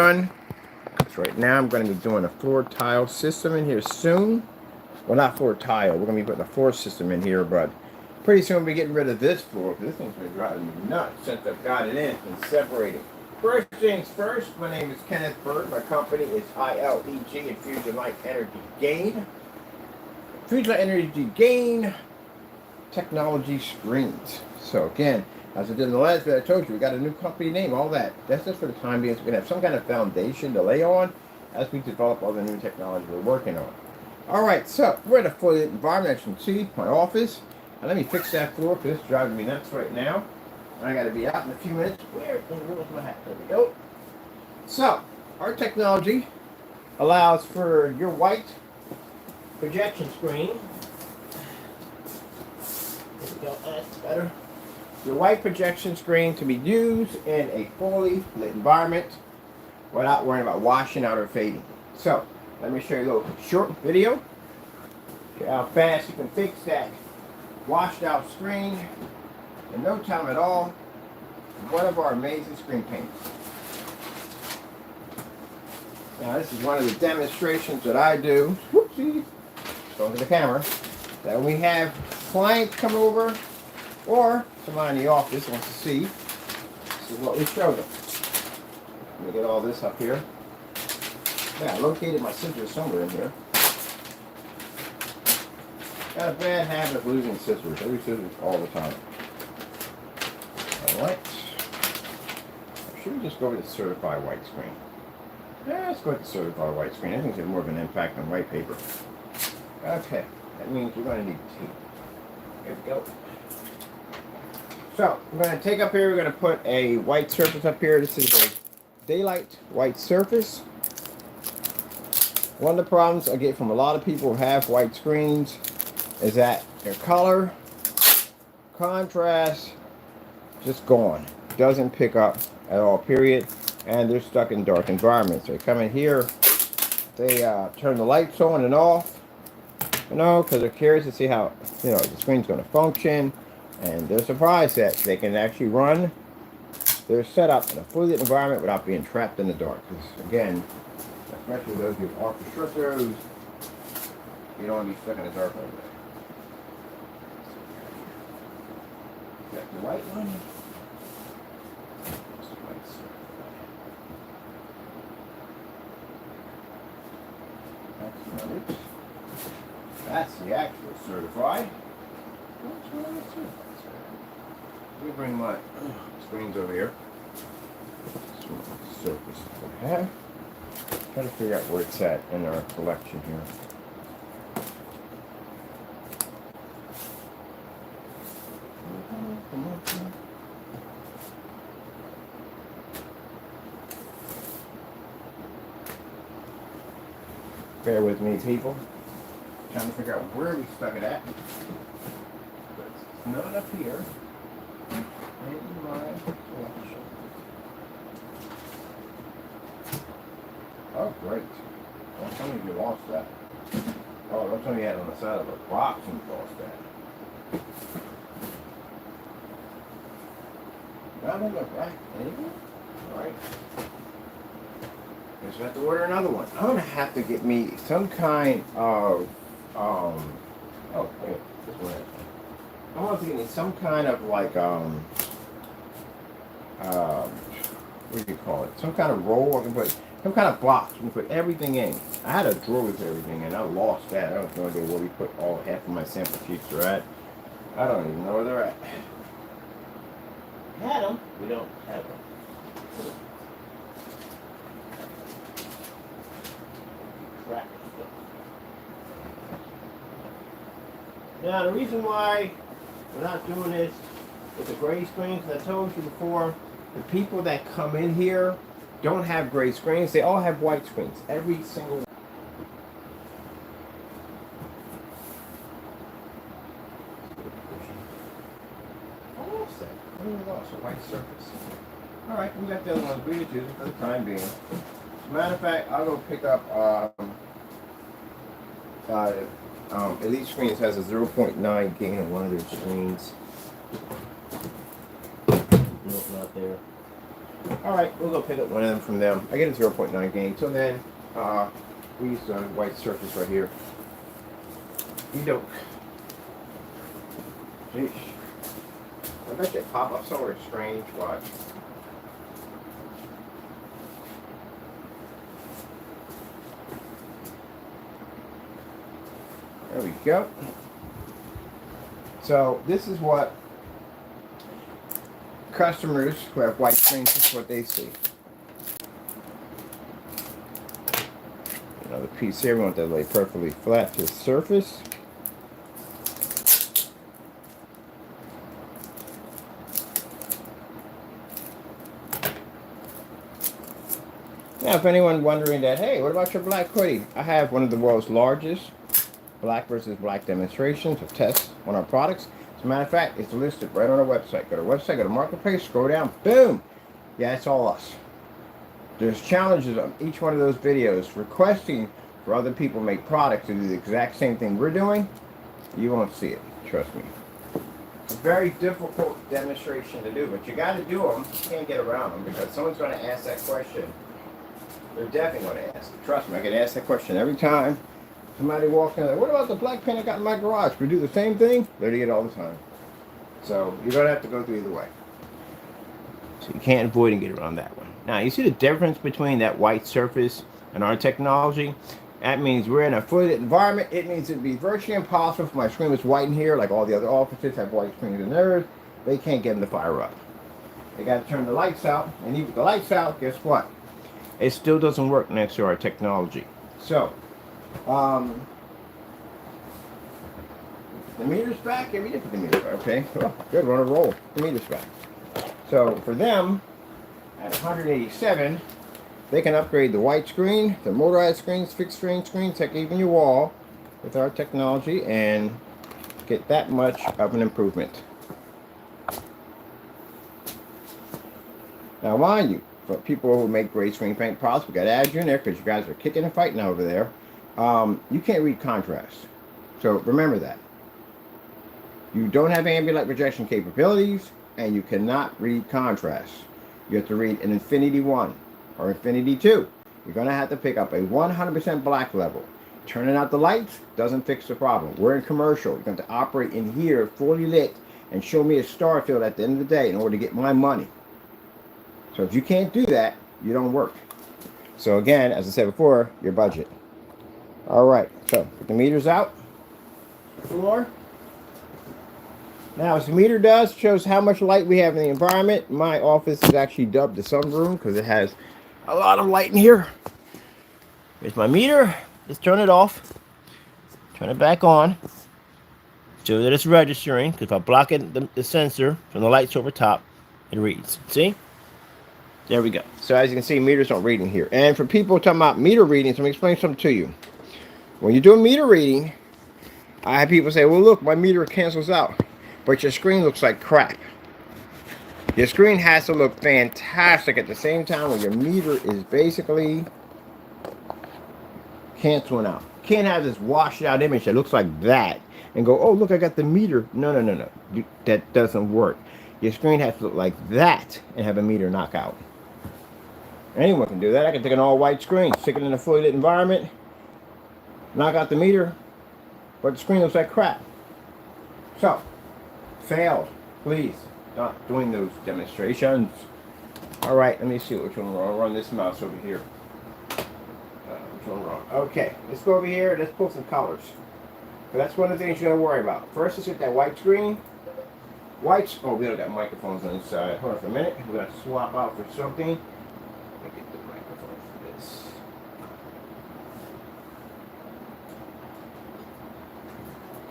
run. So right now I'm going to be doing a floor tile system in here soon. Well, not floor tile. We're going to be putting a floor system in here, but pretty soon we'll be getting rid of this floor. This thing's been driving me nuts since I've got it in and separated. First things first, my name is Kenneth Bird. My company is ILEG, Infusion Light Energy Gain. Infusion Light Energy Gain technology screens. So again, as I did in the last video, I told you we got a new company name, all that. That's just for the time being, so we can have some kind of foundation to lay on as we develop all the new technology we're working on. Alright, so we're in a fully lit environment, as you can see, my office. And let me fix that floor because it's driving me nuts right now. I gotta be out in a few minutes. Where in the world is my hat? There we go. So, our technology allows for your white projection screen. There we go, that's better. Your white projection screen to be used in a fully lit environment without worrying about washing out or fading. So, let me show you a little short video. Show how fast you can fix that washed out screen in no time at all. One of our amazing screen painters. Now this is one of the demonstrations that I do. Whoopsie. Going to the camera. That when we have clients come over or somebody in the office wants to see, this is what we show them. Let me get all this up here. Yeah, I located my scissors somewhere in here. Got a bad habit of losing scissors. I lose scissors all the time. Alright. Should we just go with the certified white screen? Yeah, let's go with the certified white screen. I think it's more of an impact on white paper. Okay. That means we're going to need two. Here we go. So, we're going to take up here, we're going to put a white surface up here. This is a daylight white surface. One of the problems I get from a lot of people who have white screens is that their color, contrast, just gone. Doesn't pick up at all, period. And they're stuck in dark environments. They come in here, they turn the lights on and off, you know, because they're curious to see how, you know, the screen's going to function. And they're surprised that they can actually run their setup in a fully lit environment without being trapped in the dark. Because again, especially those who are restrictors, you don't want to be stuck in the dark like that. Got the white one. That's not it. That's the actual certified. Let me bring my screens over here. Surface I have. Try to figure out where it's at in our collection here. Bear with me, people. Trying to figure out where we stuck it at. But it's not up here. In my collection. Oh, great. Don't tell me you lost that. Oh, don't tell me you had it on the side of a box and you lost that. Got it, look right. There you go. Alright. Guess I have to order another one. I'm gonna have to get me some kind of oh wait, this one. I want to get me some kind of like what do you call it? Some kind of roll I can put, some kind of box we can put everything in. I had a drawer with everything and I lost that. I don't know where we put all half of my sample sheets are at. I don't even know where they're at. Had them. We don't have them. Now the reason why we're not doing this with the gray screens, as I told you before, the people that come in here don't have gray screens. They all have white screens. Every single one. A white surface. Alright, we got the other ones we just use for the time being. As a matter of fact, I'll go pick up Elite Screens has a 0.9 gain on one of their screens. Nope, not there. All right, we'll go pick up one of them from them. I get a 0.9 gain. So then, we use the white surface right here. You don't. Sheesh. I bet they pop up somewhere strange. Watch. There we go. So this is what customers who have white screens, this is what they see. Another piece here, we want that to lay perfectly flat to the surface. Now, if anyone wondering that, hey, what about your black hoodie? I have one of the world's largest black versus black demonstrations of tests on our products. As a matter of fact, it's listed right on our website. Go to our website, go to Marketplace, scroll down, boom! Yeah, it's all us. There's challenges on each one of those videos requesting for other people to make products to do the exact same thing we're doing. You won't see it, trust me. It's a very difficult demonstration to do, but you got to do them. You can't get around them because someone's going to ask that question. They're definitely going to ask it. Trust me, I get asked that question every time. Somebody walks in there, what about the black pen I got in my garage? We do the same thing? They do it all the time. So you're going to have to go through either way. So you can't avoid and get around that one. Now, you see the difference between that white surface and our technology? That means we're in a fully lit environment. It means it'd be virtually impossible for my screen was white in here, like all the other offices have white screens in theirs. They can't get them to fire up. They got to turn the lights out, and even with the lights out, guess what? It still doesn't work next to our technology. So, the meter's back. Yeah, we did put the meter back. Okay, oh, good, we're on a roll. The meter's back. So for them, at 187, they can upgrade the white screen, the motorized screens, fixed screen screens, heck, even your wall, with our technology, and get that much of an improvement. Now, mind you, for people who make gray screen paint products, we got to add you in there because you guys are kicking and fighting over there. You can't read contrast. So remember that. You don't have ambient light projection capabilities, and you cannot read contrast. You have to read an Infinity 1 or Infinity 2. You're going to have to pick up a 100% black level. Turning out the lights doesn't fix the problem. We're in commercial. You're going to operate in here fully lit and show me a star field at the end of the day in order to get my money. So if you can't do that, you don't work. So again, as I said before, your budget. All right, so put the meters out. Floor. Now, as the meter does, shows how much light we have in the environment. My office is actually dubbed the sunroom because it has a lot of light in here. Here's my meter. Let's turn it off. Turn it back on. So that it's registering, because if I block it, the sensor from the lights over top, it reads. See? There we go. So as you can see, meters don't read in here. And for people talking about meter readings, let me explain something to you. When you do a meter reading, I have people say, well, look, my meter cancels out. But your screen looks like crap. Your screen has to look fantastic at the same time when your meter is basically canceling out. You can't have this washed out image that looks like that and go, oh, look, I got the meter. No. That doesn't work. Your screen has to look like that and have a meter knockout. Anyone can do that. I can take an all-white screen, stick it in a fully lit environment, knock out the meter, but the screen looks like crap. So, failed. Please, not doing those demonstrations. All right, let me see which one wrong. I'll run this mouse over here. Which one wrong? Okay, let's go over here. Let's pull some colors. So that's one of the things you're going to worry about. First, let's get that white screen. Whites. Oh, we don't got microphones on this side. Hold on for a minute. We're going to swap out for something. Let me get the microphone for this.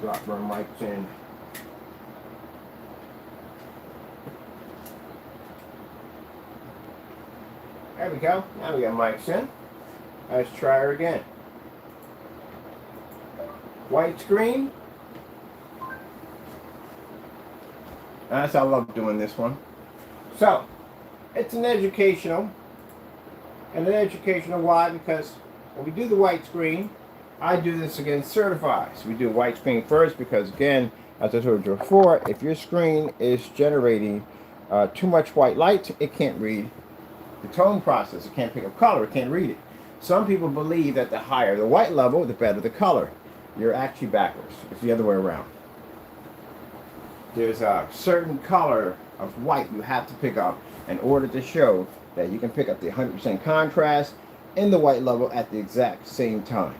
Drop our mics in. There we go. Now we got mics in. Let's try her again. White screen. That's I love doing this one. So, it's an educational. And an educational why? Because when we do the white screen, I do this against certified. So we do white screen first because again, as I told you before, if your screen is generating too much white light, it can't read the tone process. It can't pick up color. It can't read it. Some people believe that the higher the white level, the better the color. You're actually backwards. It's the other way around. There's a certain color of white you have to pick up in order to show that you can pick up the 100% contrast in the white level at the exact same time.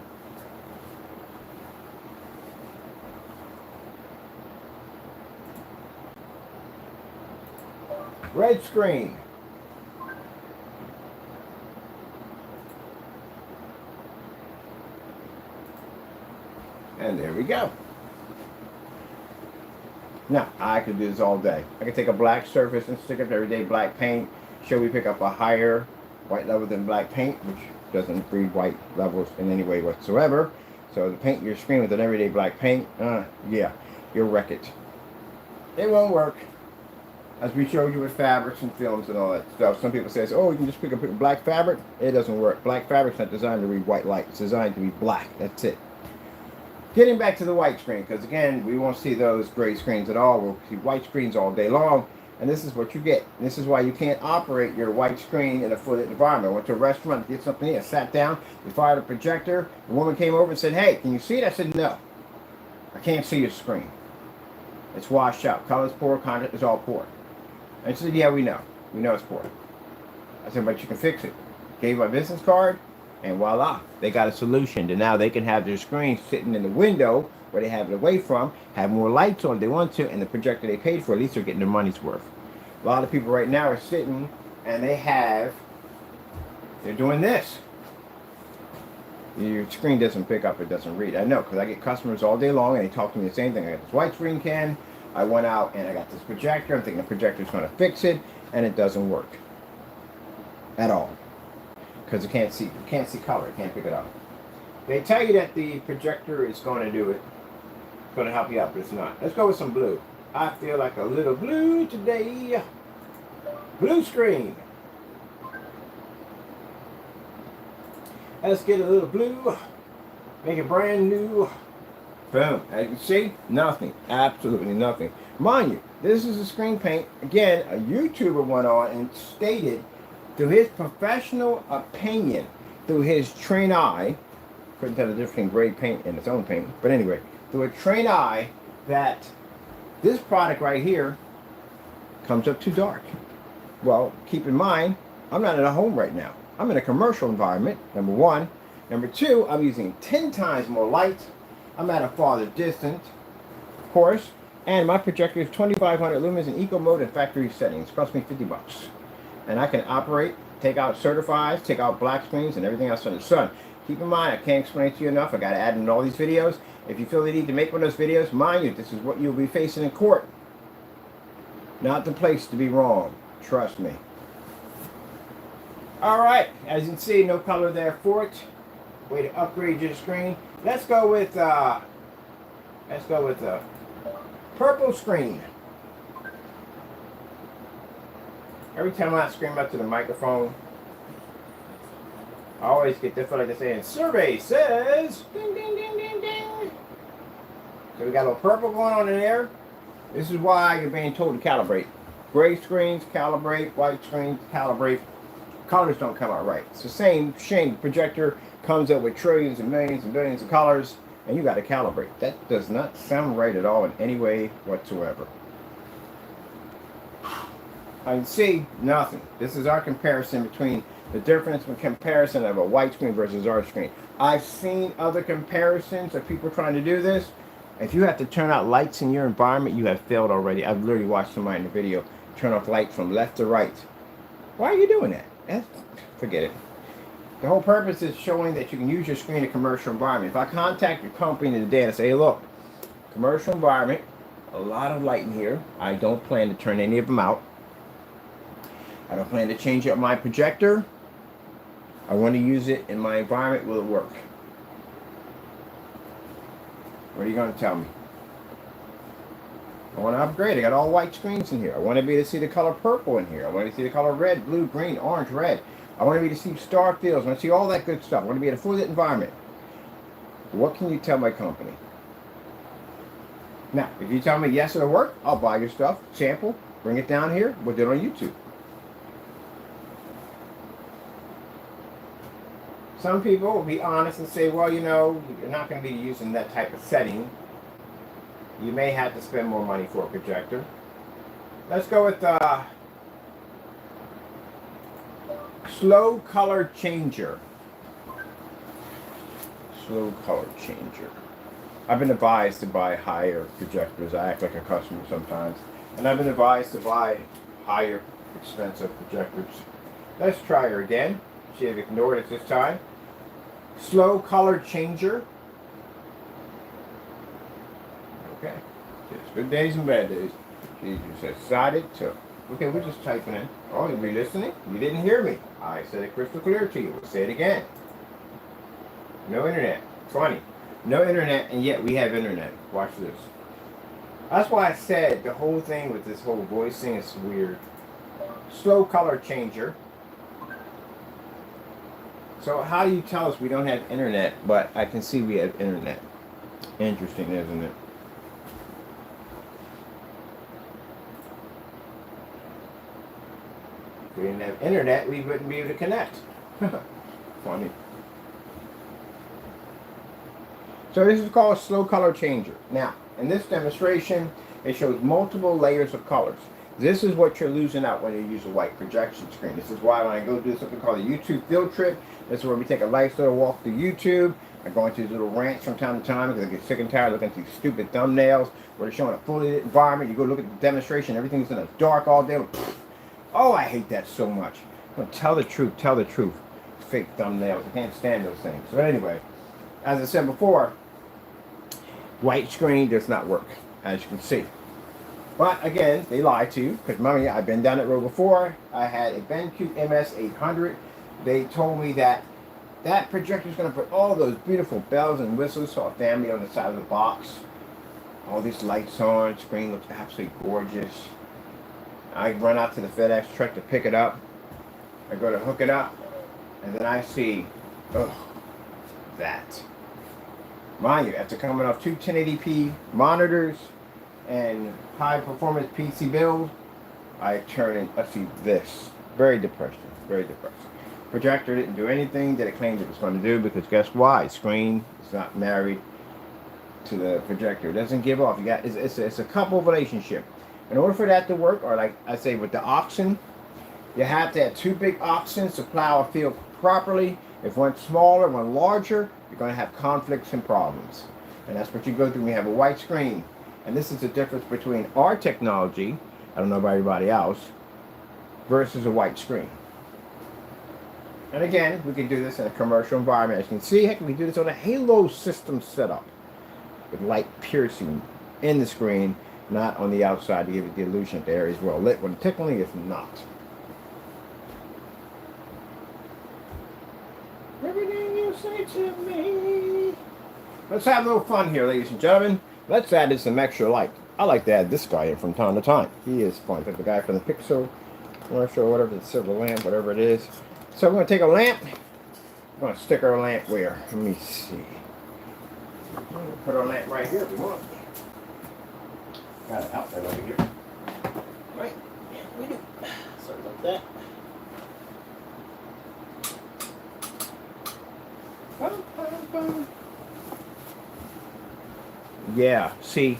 Red screen. And there we go. Now, I could do this all day. I could take a black surface and stick up everyday black paint. Show we pick up a higher white level than black paint, which doesn't read white levels in any way whatsoever. So to paint your screen with an everyday black paint, yeah, you'll wreck it. It won't work. As we showed you with fabrics and films and all that stuff, some people say, oh, you can just pick up black fabric. It doesn't work. Black fabric's not designed to read white light. It's designed to be black. That's it. Getting back to the white screen, because again, we won't see those gray screens at all. We'll see white screens all day long, and this is what you get. This is why you can't operate your white screen in a flooded environment. I went to a restaurant to get something in, I sat down, we fired a projector, the woman came over and said, hey, can you see it? I said, no, I can't see your screen. It's washed out. Color's poor, contrast is all poor. And she said, yeah, we know. We know it's poor. I said, but you can fix it. Gave my business card, and voila, they got a solution. And now they can have their screen sitting in the window where they have it away from, have more lights on if they want to, and the projector they paid for, at least they're getting their money's worth. A lot of people right now are sitting and they're doing this. Your screen doesn't pick up, it doesn't read. I know, because I get customers all day long and they talk to me the same thing. I got this white screen, Ken. I went out and I got this projector. I'm thinking the projector's going to fix it, and it doesn't work at all. Because it can't see color, it can't pick it up. They tell you that the projector is going to do it. It's going to help you out, but it's not. Let's go with some blue. I feel like a little blue today. Blue screen. Let's get a little blue. Make it brand new. Boom. As you can see, nothing. Absolutely nothing. Mind you, this is a screen paint. Again, a YouTuber went on and stated, through his professional opinion, through his trained eye, couldn't tell the difference between gray paint and its own paint, but anyway, through a trained eye, that this product right here comes up too dark. Well, keep in mind, I'm not at a home right now. I'm in a commercial environment, number one. Number two, I'm using 10 times more light. I'm at a farther distance, of course, and my projector is 2500 lumens in eco mode and factory settings. It cost me 50 bucks. And I can operate, take out certifieds, take out black screens, and everything else under the sun. Keep in mind, I can't explain it to you enough. I got to add in all these videos. If you feel the need to make one of those videos, mind you, this is what you'll be facing in court. Not the place to be wrong. Trust me. All right, as you can see, no color there for it. Way to upgrade your screen. Let's go with purple screen. Every time I scream up to the microphone, I always get this, feel like they're saying, survey says, ding, ding, ding, ding, ding. So we got a little purple going on in there. This is why you're being told to calibrate. Gray screens, calibrate. White screens, calibrate. Colors don't come out right. It's the same shame. The projector comes up with trillions and millions and billions of colors, and you got to calibrate. That does not sound right at all in any way whatsoever. I can see nothing. This is our comparison between the difference in comparison of a white screen versus our screen. I've seen other comparisons of people trying to do this. If you have to turn out lights in your environment, you have failed already. I've literally watched somebody in the video turn off light from left to right. Why are you doing that? Forget it. The whole purpose is showing that you can use your screen in a commercial environment. If I contact your company today and say, hey, look, commercial environment, a lot of light in here. I don't plan to turn any of them out. I don't plan to change up my projector. I want to use it in my environment. Will it work? What are you going to tell me? I want to upgrade. I got all white screens in here. I want to be able to see the color purple in here. I want to see the color red, blue, green, orange, red. I want to be able to see star fields. I want to see all that good stuff. I want to be in a full lit environment. What can you tell my company? Now, if you tell me yes, it'll work, I'll buy your stuff, sample, bring it down here. We'll do it on YouTube. Some people will be honest and say, well, you know, you're not going to be using that type of setting. You may have to spend more money for a projector. Let's go with slow color changer. Slow color changer. I've been advised to buy higher projectors. I act like a customer sometimes. And I've been advised to buy higher expensive projectors. Let's try her again. She has ignored it this time. Slow color changer. Okay. It's good days and bad days. She just decided to. Okay, we're just typing in. Oh, you'll be listening? You didn't hear me. I said it crystal clear to you. We'll say it again. No internet. Funny. No internet, and yet we have internet. Watch this. That's why I said the whole thing with this whole voice thing is weird. Slow color changer. So how do you tell us we don't have internet, but I can see we have internet? Interesting, isn't it? If we didn't have internet, we wouldn't be able to connect. Funny. So this is called a slow color changer. Now, in this demonstration, it shows multiple layers of colors. This is what you're losing out when you use a white projection screen. This is why when I go do something called a YouTube field trip, this is where we take a nice little walk through YouTube. I go into these little rants from time to time because I get sick and tired of looking at these stupid thumbnails where they're showing a fully lit environment. You go look at the demonstration, everything's in the dark all day. Oh, I hate that so much. Tell the truth, tell the truth. Fake thumbnails, I can't stand those things. So anyway, as I said before, white screen does not work, as you can see. But again, they lie to you, because mommy, I've been down that road before. I had a BenQ MS800. They told me that that projector is going to put all those beautiful bells and whistles. Saw a family on the side of the box. All these lights on, screen looks absolutely gorgeous. I run out to the FedEx truck to pick it up. I go to hook it up, and then I see, that. Mind you, after coming off two 1080p monitors and high performance PC build, I turn and I see this. Very depressing. Very depressing. Projector didn't do anything that it claimed it was going to do because guess why? Screen is not married to the projector. It doesn't give off. You got it's a couple relationship. In order for that to work, or like I say with the oxen, you have to have two big oxens to plow a field properly. If one's smaller, one larger, you're going to have conflicts and problems. And that's what you go through when you have a white screen. And this is the difference between our technology, I don't know about everybody else, versus a white screen. And again, we can do this in a commercial environment. As you can see, heck, we can do this on a halo system setup with light piercing in the screen, not on the outside to give it the illusion that the area is well lit, when technically it's not. Everything you say to me. Let's have a little fun here, ladies and gentlemen. Let's add in some extra light. I like to add this guy in from time to time. He is fun. Like the guy from the Pico commercial, whatever, the silver lamp, whatever it is. So we're going to take a lamp. We're going to stick our lamp where? Let me see. We're going to put our lamp right here if we want. Got an outlet over here. Right? Yeah, we do. Sorry about that. Yeah, see,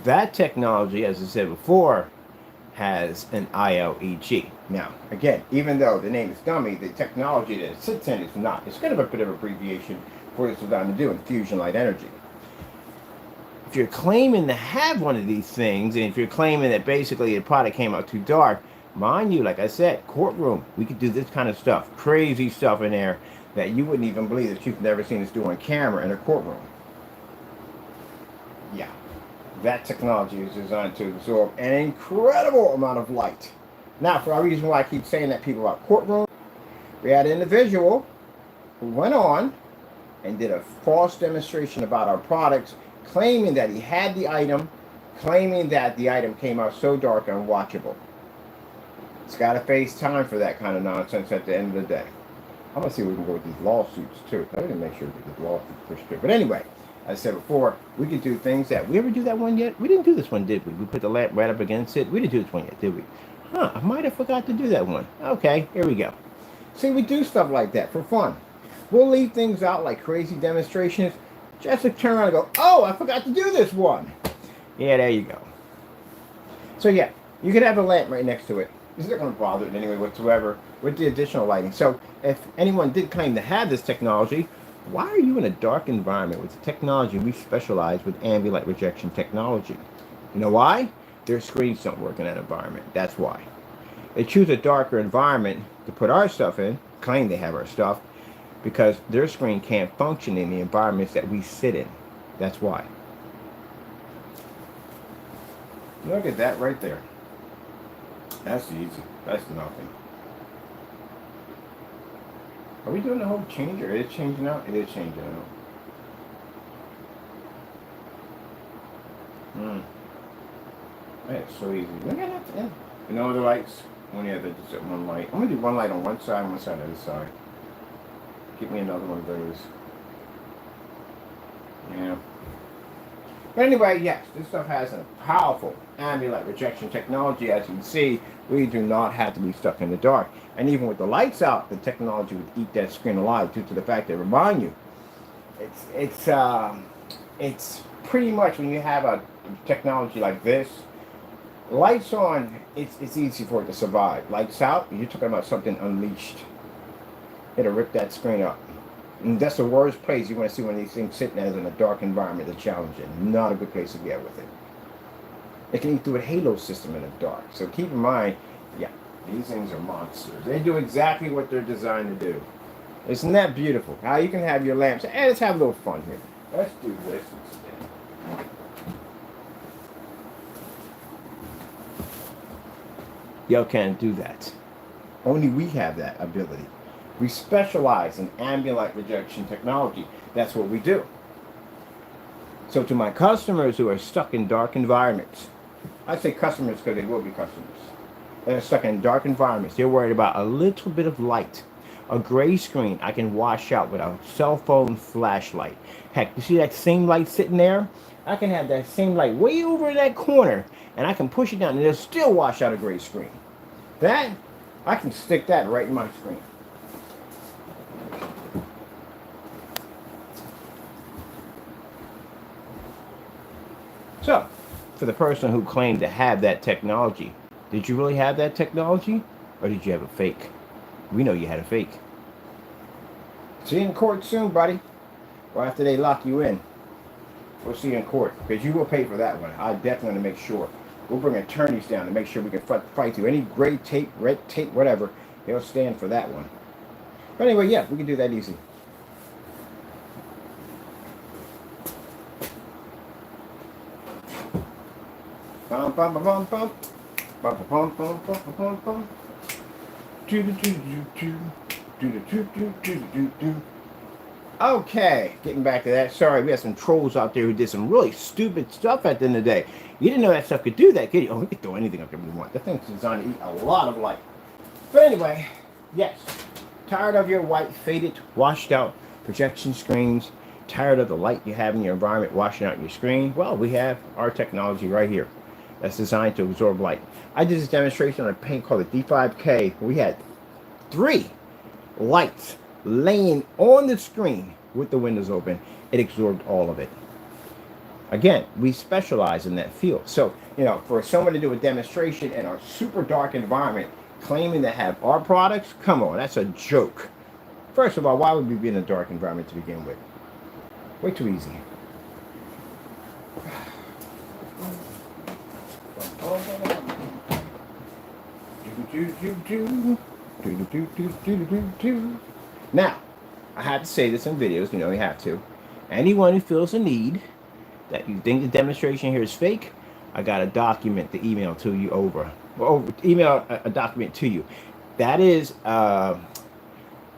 that technology, as I said before, has an ILEG. Now, again, even though the name is dummy, the technology that it sits in is not. It's kind of a bit of abbreviation for what it's designed to do in fusion light energy. If you're claiming to have one of these things, and if you're claiming that basically the product came out too dark, mind you, like I said, courtroom, we could do this kind of stuff, crazy stuff in there that you wouldn't even believe that you've never seen us do on camera in a courtroom. Yeah, that technology is designed to absorb an incredible amount of light. Now, for a reason why I keep saying that people about courtroom, we had an individual who went on and did a false demonstration about our products, claiming that he had the item, claiming that the item came out so dark and unwatchable. It's got to face time for that kind of nonsense at the end of the day. I'm going to see if we can go with these lawsuits too. I didn't make sure we get these lawsuits pushed through. But anyway, as I said before, we could do things that... We ever do that one yet? We didn't do this one, did we? We put the lamp right up against it. We didn't do this one yet, did we? Huh, I might have forgot to do that one. Okay, here we go. See, we do stuff like that for fun. We'll leave things out like crazy demonstrations just to turn around and go, oh, I forgot to do this one. Yeah, there you go. So yeah, you could have a lamp right next to it. It's not going to bother it in any way whatsoever with the additional lighting. So if anyone did claim to have this technology, why are you in a dark environment with the technology we specialize with ambient light rejection technology? You know why? Their screens don't work in that environment. That's why. They choose a darker environment to put our stuff in, claim they have our stuff, because their screen can't function in the environments that we sit in. That's why. Look at that right there. That's easy. That's nothing. Are we doing the whole change, or is it changing out? It is changing out. That's so easy. Look at that. You know the lights? Only have just one light. I'm gonna do one light on one side, one side on the other side. Give me another one of those. Yeah. But anyway, yes, this stuff has a powerful ambient light rejection technology. As you can see, we do not have to be stuck in the dark. And even with the lights out, the technology would eat that screen alive due to the fact that, remind you, it's pretty much when you have a technology like this, lights on, it's easy for it to survive. Lights out, you're talking about something unleashed. It'll rip that screen up. And that's the worst place you want to see one of these things sitting as in a dark environment that's challenging. Not a good place to get with it. It can eat through a halo system in the dark. So keep in mind, yeah, these things are monsters. They do exactly what they're designed to do. Isn't that beautiful? How you can have your lamps. Hey, let's have a little fun here. Let's do this instead. Y'all can't do that. Only we have that ability. We specialize in ambient light rejection technology. That's what we do. So to my customers who are stuck in dark environments, I say customers because they will be customers. They're stuck in dark environments. They're worried about a little bit of light. A gray screen I can wash out with a cell phone flashlight. Heck, you see that same light sitting there? I can have that same light way over in that corner, and I can push it down, and it'll still wash out a gray screen. That, I can stick that right in my screen. So, for the person who claimed to have that technology, did you really have that technology, or did you have a fake? We know you had a fake. See you in court soon, buddy. Or after they lock you in. We'll see you in court, because you will pay for that one. I definitely want to make sure. We'll bring attorneys down to make sure we can fight through any gray tape, red tape, whatever. They'll stand for that one. But anyway, yeah, we can do that easy. Bum bum bum bum bum bum bum bum bum bum bum. Okay, getting back to that. Sorry, we had some trolls out there who did some really stupid stuff at the end of the day. You didn't know that stuff could do that, could you? Oh, we could throw anything up there we want. That thing's designed to eat a lot of light. But anyway, yes. Tired of your white, faded, washed out projection screens? Tired of the light you have in your environment washing out your screen? Well, we have our technology right here that's designed to absorb light. I did this demonstration on a paint called the D5K. We had 3 lights laying on the screen with the windows open. It absorbed all of it. Again, we specialize in that field. So, you know, for someone to do a demonstration in a super dark environment claiming to have our products, come on, that's a joke. First of all, why would we be in a dark environment to begin with? Way too easy. Now, I have to say this in videos, you know you have to. Anyone who feels a need that you think the demonstration here is fake, I got a document to email to you over. Well, email a document to you. That is,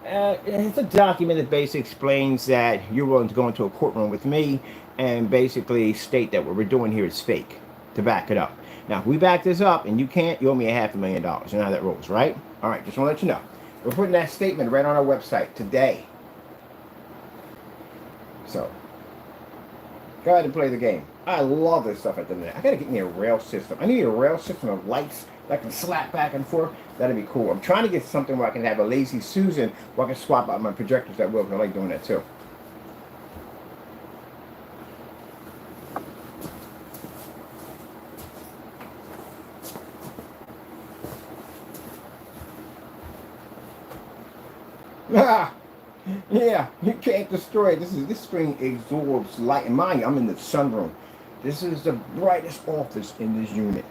it's a document that basically explains that you're willing to go into a courtroom with me and basically state that what we're doing here is fake, to back it up. Now, if we back this up and you can't, you owe me $500,000. You know how that rolls, right? All right, just want to let you know. We're putting that statement right on our website today. So, go ahead and play the game. I love this stuff at the minute. I got to get me a rail system. I need a rail system of lights that can slap back and forth. That'd be cool. I'm trying to get something where I can have a lazy Susan where I can swap out my projectors that will, because I like doing that too. Yeah, you can't destroy it. This screen absorbs light. And mind you, I'm in the sunroom. This is the brightest office in this unit.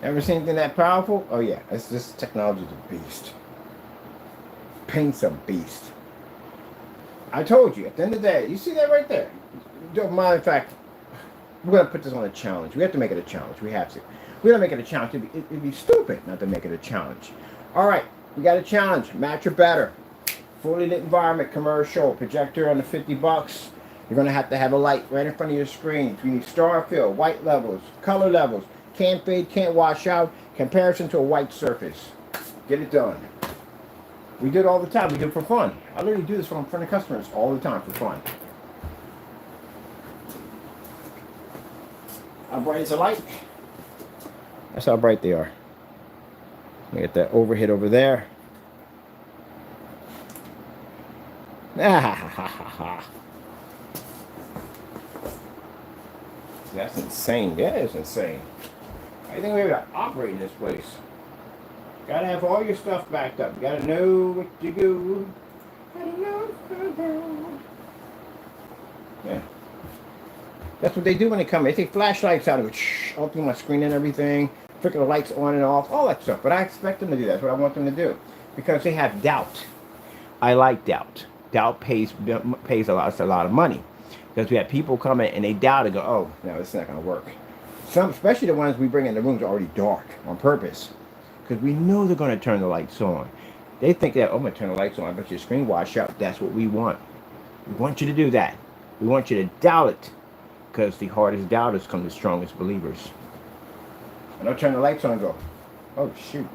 Ever seen anything that powerful? Oh yeah, this technology is a beast. Paint's a beast. I told you, at the end of the day, you see that right there? Matter of fact, we're going to put this on a challenge. We have to make it a challenge. We have to. We're going to make it a challenge. It'd be stupid not to make it a challenge. All right, we got a challenge. Match or better. Fully lit environment, commercial, projector under 50 bucks. You're going to have a light right in front of your screen. You need star fill, white levels, color levels. Can't fade, can't wash out. Comparison to a white surface. Get it done. We do it all the time. We do it for fun. I literally do this in front of customers all the time for fun. How bright is the light? That's how bright they are. We get that overhead over there. That's insane. That is insane. I think we got to operate in this place. Gotta have all your stuff backed up. You gotta know what to do. Gotta know what to do. Yeah. That's what they do when they come. They take flashlights out and go all through my screen and everything. Flicker the lights on and off, all that stuff. But I expect them to do that. That's what I want them to do. Because they have doubt. I like doubt. Doubt pays a lot of money. Because we have people come in and they doubt and go, oh, no, it's not going to work. Some, especially the ones we bring in the rooms are already dark on purpose. Because we know they're going to turn the lights on. They think that, oh, I'm going to turn the lights on, but your screen wash out. That's what we want. We want you to do that. We want you to doubt it. Because the hardest doubters come the strongest believers. And they'll turn the lights on and go, oh, shoot.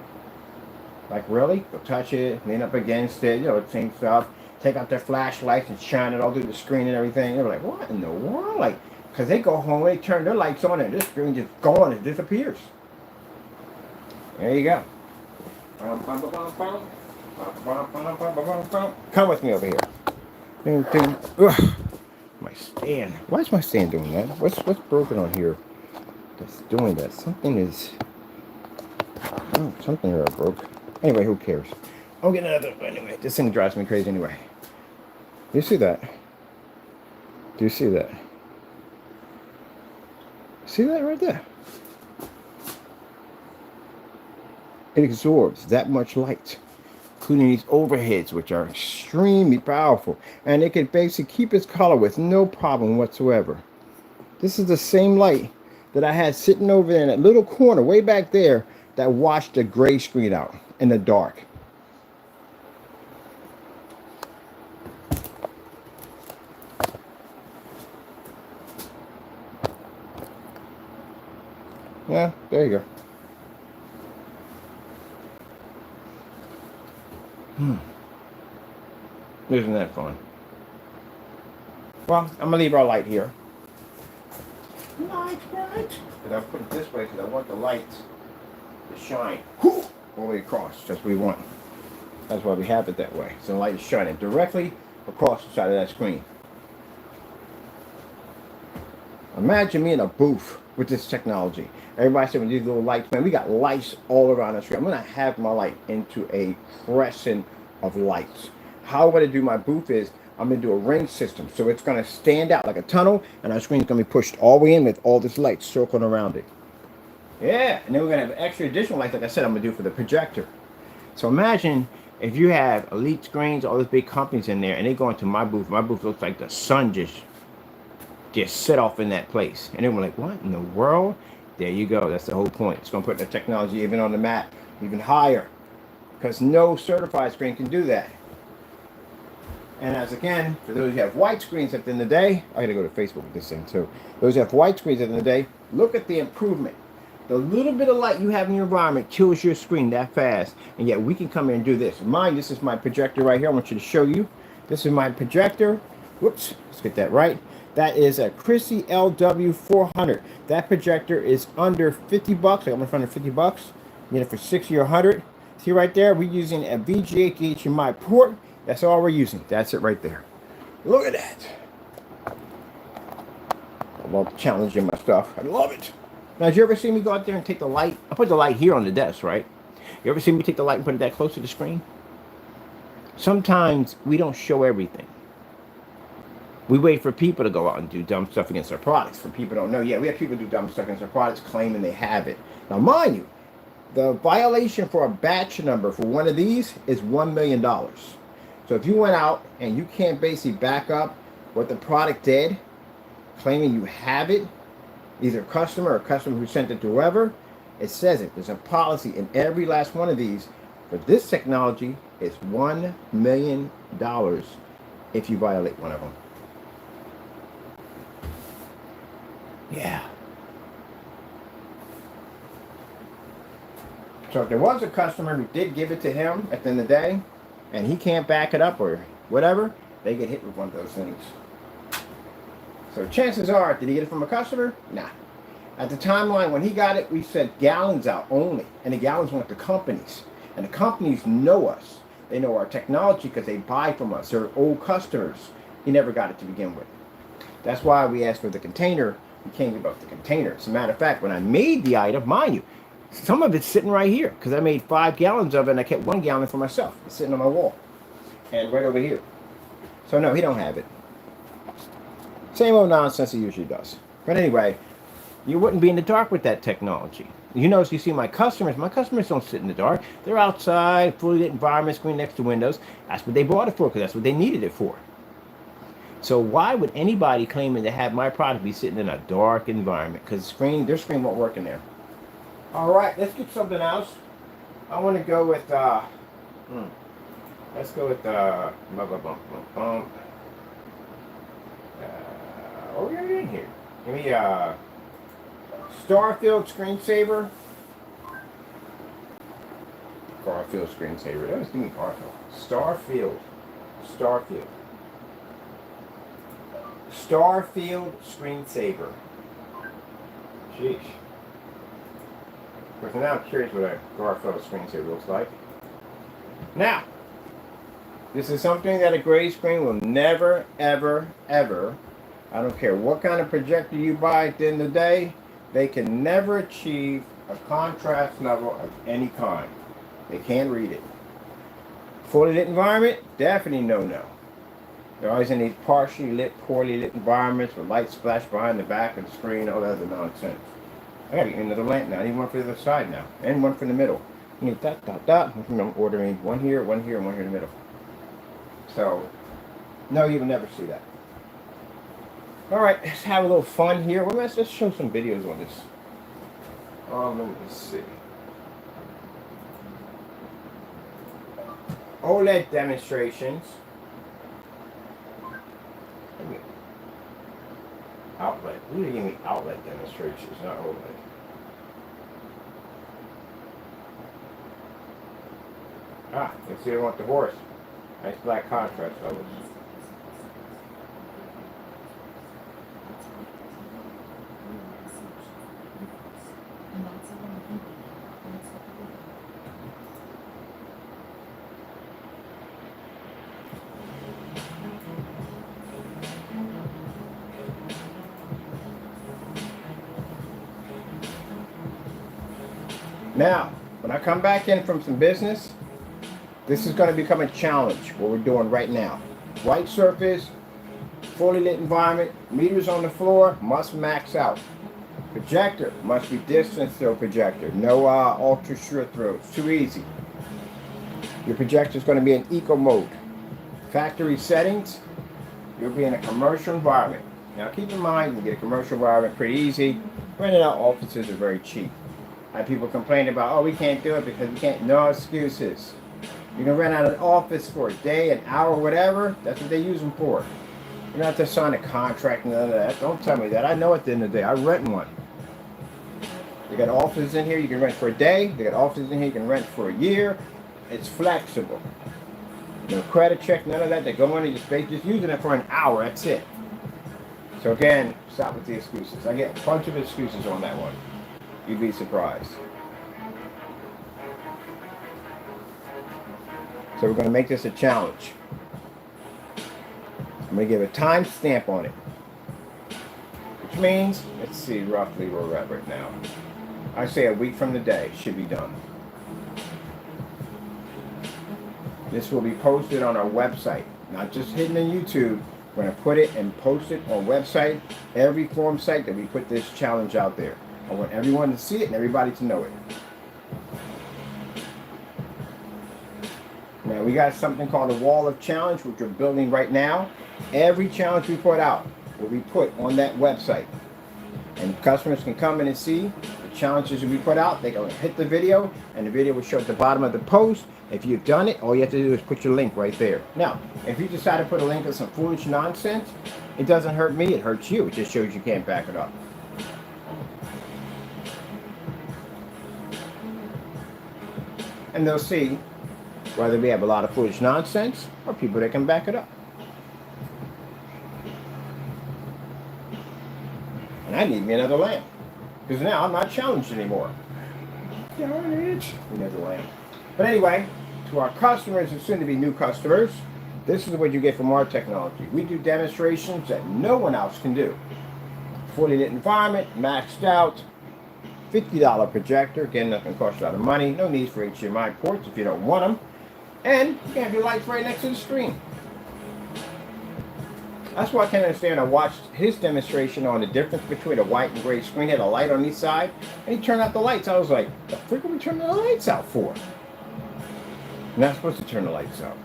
Like, really? They'll touch it, lean up against it, the same stuff. Take out their flashlights and shine it all through the screen and everything. They're like, what in the world? Like, because they go home, they turn their lights on, and this screen just gone, it disappears. There you go. Come with me over here. Ugh. My stand. Why is my stand doing that? What's broken on here that's doing that? Something is... Oh, something here broke. Anyway, who cares? I'll get another... Anyway, this thing drives me crazy anyway. Do you see that? Do you see that? See that right there? It absorbs that much light, including these overheads, which are extremely powerful. And it can basically keep its color with no problem whatsoever. This is the same light that I had sitting over there in that little corner way back there that washed the gray screen out in the dark. Yeah, there you go. Isn't that fun? Well, I'm going to leave our light here. Light, right? And I'll put it this way because I want the light to shine all the way across. That's what we want. That's why we have it that way. So the light is shining directly across the side of that screen. Imagine me in a booth with this technology. Everybody said with these little lights, man, we got lights all around the screen. I'm going to have my light into a crescent of lights. How I'm going to do my booth is I'm going to do a ring system. So it's going to stand out like a tunnel, and our screen is going to be pushed all the way in with all this light circling around it. Yeah, and then we're going to have extra additional lights, like I said, I'm going to do for the projector. So imagine if you have elite screens, all these big companies in there, and they go into my booth. My booth looks like the sun just set off in that place. And then we're like, what in the world? There you go. That's the whole point. It's going to put the technology even on the mat, even higher. Because no certified screen can do that. And as again, for those who have white screens at the end of the day, I got to go to Facebook with this thing too. Those who have white screens at the end of the day, look at the improvement. The little bit of light you have in your environment kills your screen that fast. And yet we can come in and do this. Mine, this is my projector right here. I want you to show you. This is my projector. Whoops, let's get that right. That is a Chrissy LW400. That projector is under 50 bucks. I got one for under 50 bucks. You get it for 60 or 100. See right there, we're using a VGA HDMI port. That's all we're using. That's it right there. Look at that. I love challenging my stuff. I love it. Now, did you ever see me go out there and take the light? I put the light here on the desk, right? You ever see me take the light and put it that close to the screen? Sometimes we don't show everything. We wait for people to go out and do dumb stuff against our products. For people who don't know, yeah, we have people do dumb stuff against our products claiming they have it. Now, mind you, the violation for a batch number for one of these is $1 million. So if you went out and you can't basically back up what the product did, claiming you have it, either customer or customer who sent it to whoever, it says it. There's a policy in every last one of these. For this technology, it's $1 million if you violate one of them. Yeah. So if there was a customer who did give it to him at the end of the day, and he can't back it up or whatever, they get hit with one of those things. So chances are, did he get it from a customer? Nah. At the timeline when he got it, we sent gallons out only. And the gallons went to companies. And the companies know us. They know our technology because they buy from us. They're old customers. He never got it to begin with. That's why we asked for the container. We can't give up the container. As a matter of fact, when I made the item, mind you, some of it's sitting right here because I made 5 gallons of it and I kept 1 gallon for myself. It's sitting on my wall. And right over here. So no, he don't have it. Same old nonsense he usually does. But anyway, you wouldn't be in the dark with that technology. You notice you see my customers don't sit in the dark. They're outside, fully lit environment, screen next to windows. That's what they bought it for because that's what they needed it for. So why would anybody claiming to have my product be sitting in a dark environment? Because their screen won't work in there. All right, let's get something else. I want to go with, let's go with, what are we doing here? Give me Starfield screensaver. Garfield screensaver. That was giving me Garfield. Starfield screensaver. Sheesh. Because now I'm curious what a Garfield screensaver looks like. Now, this is something that a gray screen will never, ever, ever, I don't care what kind of projector you buy at the end of the day, they can never achieve a contrast level of any kind. They can't read it. Fully lit environment, definitely no. They're always in these partially lit, poorly lit environments with light splash behind the back of the screen, all that other nonsense. I gotta get another lamp now. I need one for the other side now. And one for the middle. I need I'm ordering one here, and one here in the middle. So, no, you will never see that. Alright, let's have a little fun here. Well, let's show some videos on this. Let me see. OLED demonstrations. Outlet. You need to give me outlet demonstrations, not OLED. Let's see, I want the horse. Nice black contrast, fellas. Now, when I come back in from some business, this is going to become a challenge, what we're doing right now. White surface, fully lit environment, meters on the floor, must max out. Projector must be distance throw projector. No ultra short throws. Too easy. Your projector is going to be in eco mode. Factory settings, you'll be in a commercial environment. Now keep in mind, you can get a commercial environment pretty easy. Renting out offices are very cheap. I have people complain about, oh, we can't do it because we can't. No excuses. You can rent out an office for a day, an hour, whatever. That's what they use them for. You don't have to sign a contract and none of that. Don't tell me that. I know at the end of the day. I rent one. They got offices in here you can rent for a day. They got offices in here you can rent for a year. It's flexible. No credit check, none of that. They go in and just using it for an hour. That's it. So again, stop with the excuses. I get a bunch of excuses on that one. You'd be surprised. So we're going to make this a challenge. I'm going to give a time stamp on it. Which means, let's see roughly where we're at right now. I say a week from the day should be done. This will be posted on our website, not just hidden on YouTube. We're going to put it and post it on website, every forum site that we put this challenge out there. I want everyone to see it and everybody to know it. Now we got something called a wall of challenge, which we're building right now. Every challenge we put out will be put on that website. And customers can come in and see the challenges that we put out. They can hit the video, and the video will show at the bottom of the post. If you've done it, all you have to do is put your link right there. Now, if you decide to put a link of some foolish nonsense, it doesn't hurt me, it hurts you. It just shows you can't back it up. And they'll see whether we have a lot of foolish nonsense or people that can back it up. And I need me another lamp, because now I'm not challenged anymore. Darn it. Another lamp. But anyway, to our customers and soon to be new customers, this is what you get from our technology. We do demonstrations that no one else can do. Fully lit environment, maxed out, $50 projector. Again, nothing costs a lot of money. No need for HDMI ports if you don't want them. And you can have your lights right next to the screen. That's why I can't understand. I watched his demonstration on the difference between a white and gray screen. He had a light on each side, and he turned out the lights. I was like, the frick are we turning the lights out for? You're not supposed to turn the lights out.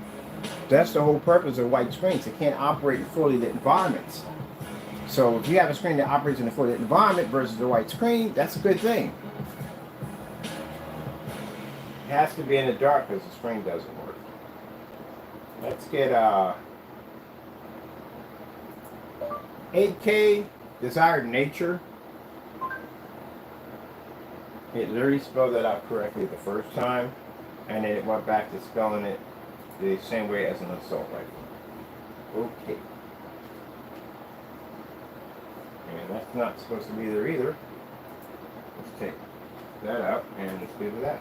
That's the whole purpose of white screens. They can't operate in fully lit environments. So if you have a screen that operates in a fully lit environment versus a white screen, that's a good thing. It has to be in the dark because the screen doesn't work. Let's get 8K Desired Nature. It literally spelled that out correctly the first time, and then it went back to spelling it the same way as an assault rifle. Okay. And that's not supposed to be there either. Let's take that out and let's do that.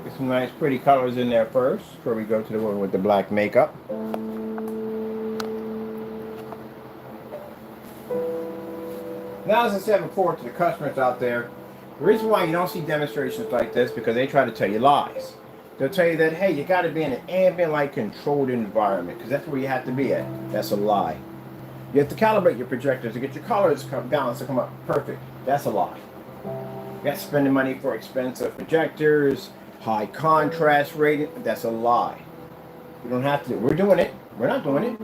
Get some nice pretty colors in there first before we go to the one with the black makeup. Now, as I said before to the customers out there, the reason why you don't see demonstrations like this because they try to tell you lies. They'll tell you that, hey, you got to be in an ambient light controlled environment because that's where you have to be at. That's a lie. You have to calibrate your projectors to get your colors balanced to come up perfect. That's a lie. You got to spend the money for expensive projectors, high contrast rating. That's a lie. You don't have to do it. We're doing it. We're not doing it.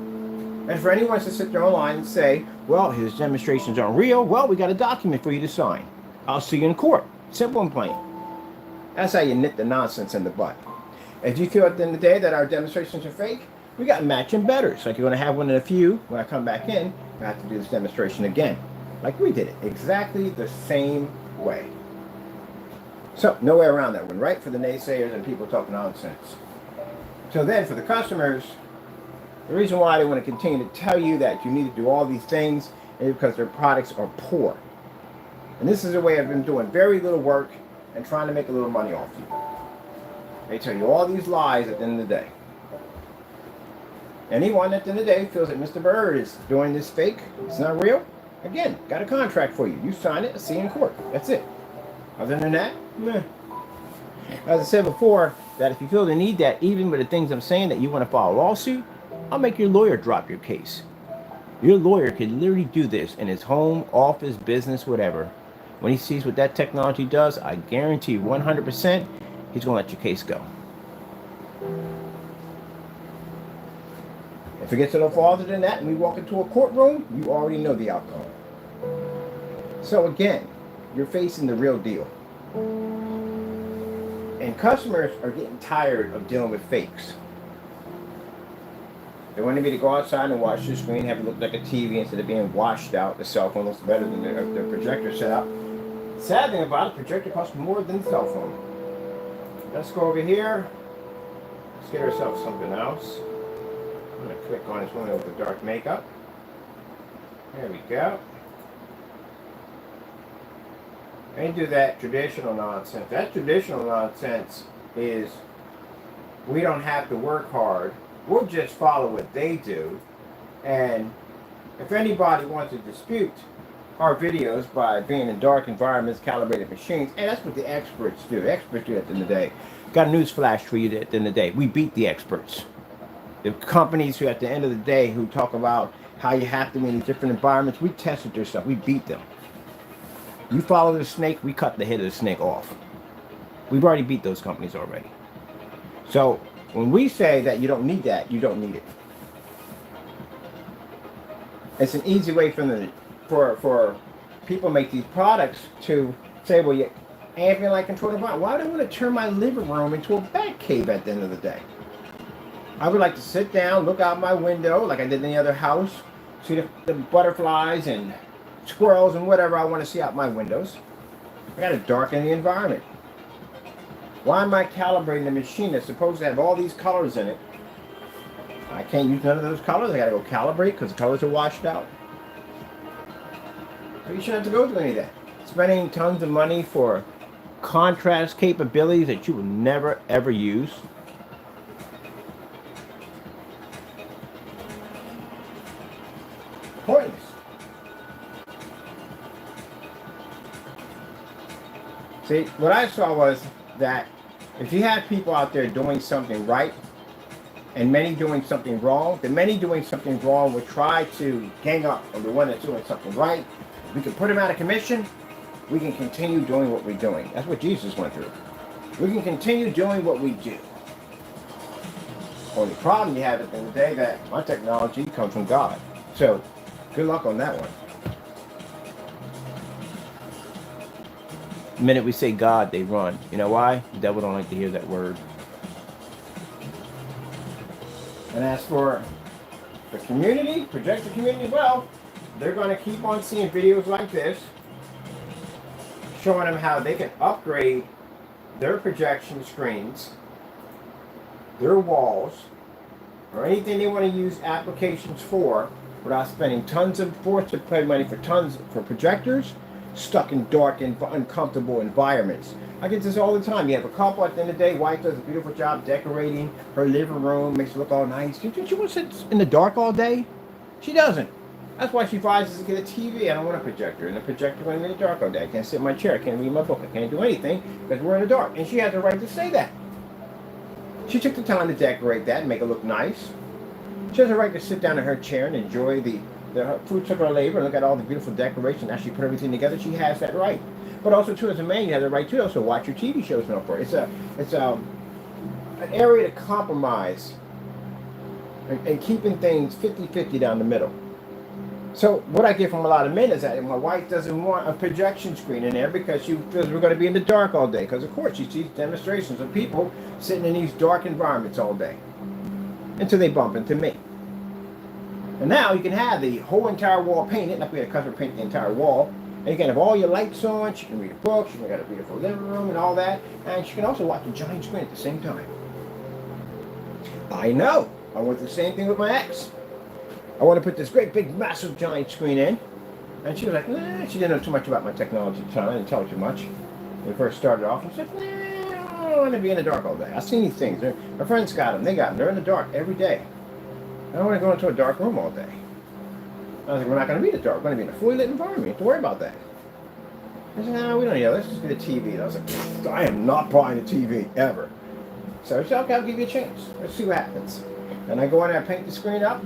And for anyone to sit there online and say, well, his demonstrations aren't real, well, we got a document for you to sign. I'll see you in court. Simple and plain. That's how you nip the nonsense in the butt. If you feel at the end of the day that our demonstrations are fake, we got matching betters. Like you're going to have one in a few. When I come back in, I have to do this demonstration again. Like we did it. Exactly the same way. So, no way around that one, right? For the naysayers and people talking nonsense. So then, for the customers, the reason why they want to continue to tell you that you need to do all these things is because their products are poor. And this is a way I've been doing very little work and trying to make a little money off you. They tell you all these lies at the end of the day. Anyone at the end of the day feels that Mr. Bird is doing this fake, it's not real, again, got a contract for you. You sign it, I'll see you in court. That's it. Other than that, meh. As I said before, that if you feel the need that even with the things I'm saying that you want to file a lawsuit, I'll make your lawyer drop your case. Your lawyer can literally do this in his home, office, business, whatever. When he sees what that technology does, I guarantee 100% he's going to let your case go. If it gets a little farther than that and we walk into a courtroom, you already know the outcome. So again, you're facing the real deal. And customers are getting tired of dealing with fakes. They wanted me to go outside and watch the screen, have it look like a TV instead of being washed out. The cell phone looks better than the projector setup. Sad thing about it, the projector costs more than the cell phone. Let's go over here. Let's get ourselves something else. I'm going to click on this one with the dark makeup. There we go. And do that traditional nonsense. That traditional nonsense is we don't have to work hard. We'll just follow what they do. And if anybody wants to dispute our videos by being in dark environments, calibrated machines, and that's what the experts do. The experts do at the end of the day. Got a news flash for you at the end of the day. We beat the experts. The companies who at the end of the day who talk about how you have to be in different environments, we tested their stuff. We beat them. You follow the snake, we cut the head of the snake off. We've already beat those companies already. So when we say that you don't need that, you don't need it. It's an easy way for people make these products to say, well, you ambient light control environment. Why do I want to turn my living room into a bat cave at the end of the day? I would like to sit down, look out my window like I did in the other house, see the butterflies and squirrels and whatever I want to see out my windows. I got to darken the environment. Why am I calibrating the machine that's supposed to have all these colors in it? I can't use none of those colors. I got to go calibrate because the colors are washed out. So you shouldn't have to go through any of that. Spending tons of money for contrast capabilities that you will never ever use. Pointless. See, what I saw was that if you have people out there doing something right and many doing something wrong, the many doing something wrong will try to gang up on the one that's doing something right. We can put him out of commission. We can continue doing what we're doing. That's what Jesus went through. We can continue doing what we do. Only problem you have at the end of the day that my technology comes from God. So good luck on that one. The minute we say God, they run. You know why? The devil don't like to hear that word. And as for the community, projector community, well, they're going to keep on seeing videos like this, showing them how they can upgrade their projection screens, their walls, or anything they want to use applications for without spending tons of force to pay money for projectors stuck in dark and uncomfortable environments. I get this all the time. You have a couple at the end of the day, wife does a beautiful job decorating her living room, makes it look all nice. She wants to sit in the dark all day? She doesn't. That's why she advises to get a TV. I don't want a projector. And the projector went in the dark all day. I can't sit in my chair. I can't read my book. I can't do anything because we're in the dark. And she has the right to say that. She took the time to decorate that and make it look nice. She has the right to sit down in her chair and enjoy the fruits of her labor and look at all the beautiful decoration. Actually put everything together. She has that right. But also, too, as a man, you have the right to also watch your TV shows and all for it. It's an area to compromise and keeping things 50-50 down the middle. So what I get from a lot of men is that my wife doesn't want a projection screen in there because she feels we're going to be in the dark all day. Because, of course, she sees demonstrations of people sitting in these dark environments all day until they bump into me. And now you can have the whole entire wall painted, not be a customer paint the entire wall. And you can have all your lights on, she can read a book, she can got a beautiful living room and all that. And she can also watch a giant screen at the same time. I know. I went through the same thing with my ex. I want to put this great big massive giant screen in. And she was like, nah, she didn't know too much about my technology at the time. I didn't tell her too much. When we first started off, she said, nah, I don't want to be in the dark all day. I've seen these things. My friends got them. They got them. They're in the dark every day. I don't want to go into a dark room all day. I was like, we're not going to be in the dark. We're going to be in a fully lit environment. You have to worry about that. I said, no, we don't need that. Let's just get a TV. And I was like, I am not buying a TV ever. So I said, okay, I'll give you a chance. Let's see what happens. And I go in there, I paint the screen up.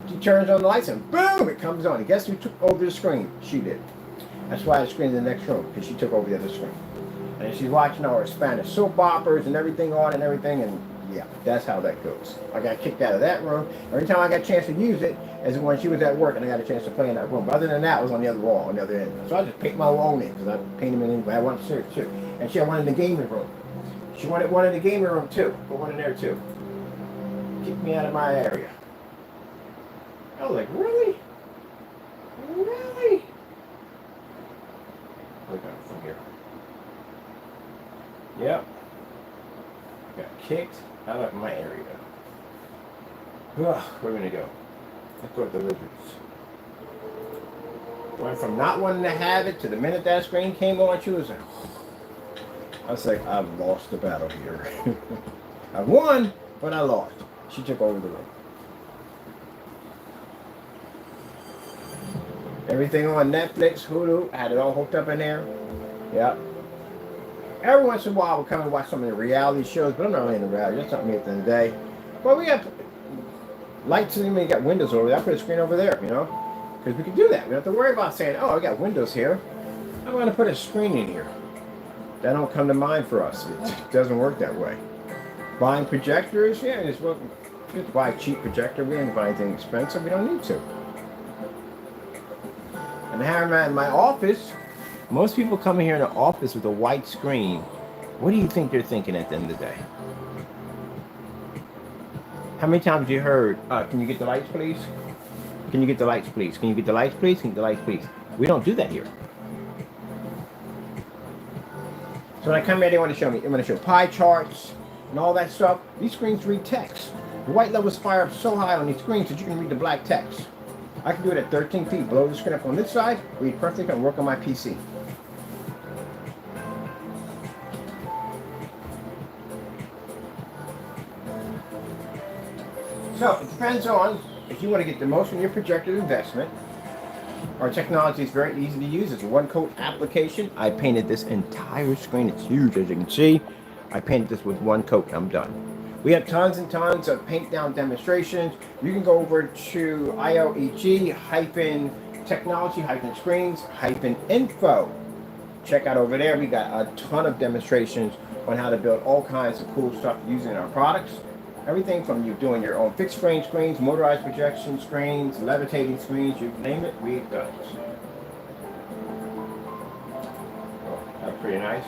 She turns on the lights and boom, it comes on. And guess who took over the screen? She did. That's why the screen's in the next room, because she took over the other screen. And she's watching all her Spanish soap operas and everything on and everything. And yeah, that's how that goes. I got kicked out of that room. Every time I got a chance to use it is when she was at work and I got a chance to play in that room. But other than that, it was on the other wall, on the other end. So I just paint my own in because I paint them in anyway. I want to too. And she had one in the gaming room. She wanted one in the gaming room too. Put one in there too. Keep me out of my area. I was like, really? Really? Look at from here. Yep. Got kicked out of my area. Ugh, where are we gonna go? Let's go with the lizards. Went from not wanting to have it to the minute that screen came on, she was like, I was like, I've lost the battle here. I won, but I lost. She took over the room. Everything on Netflix, Hulu, I had it all hooked up in there. Yep. Every once in a while, we'll come and watch some of the reality shows, but I'm not really into reality. That's not me at the end of the day. But we got lights in, we got windows over there. I put a screen over there, you know? Because we can do that. We don't have to worry about saying, oh, I got windows here. I'm going to put a screen in here. That don't come to mind for us. It doesn't work that way. Buying projectors, yeah, just buy a cheap projector. We didn't buy anything expensive. We don't need to. And here in my office, most people come here in the office with a white screen. What do you think they're thinking at the end of the day? How many times have you heard, can you get the lights, please? Can you get the lights, please? Can you get the lights, please? Can you get the lights, please? We don't do that here. So when I come here, they want to show me. I'm going to show pie charts and all that stuff. These screens read text. The white levels fire up so high on these screens that you can read the black text. I can do it at 13 feet. Blow the screen up on this side, read perfectly, and work on my PC. So it depends on if you want to get the most from your projector investment. Our technology is very easy to use. It's a one-coat application. I painted this entire screen. It's huge, as you can see. I painted this with one coat. I'm done. We have tons and tons of paint down demonstrations. You can go over to ILEG-technology-screens-info. Check out over there. We got a ton of demonstrations on how to build all kinds of cool stuff using our products. Everything from you doing your own fixed frame screens, motorized projection screens, levitating screens, you name it, we've done it. Oh, that's pretty nice.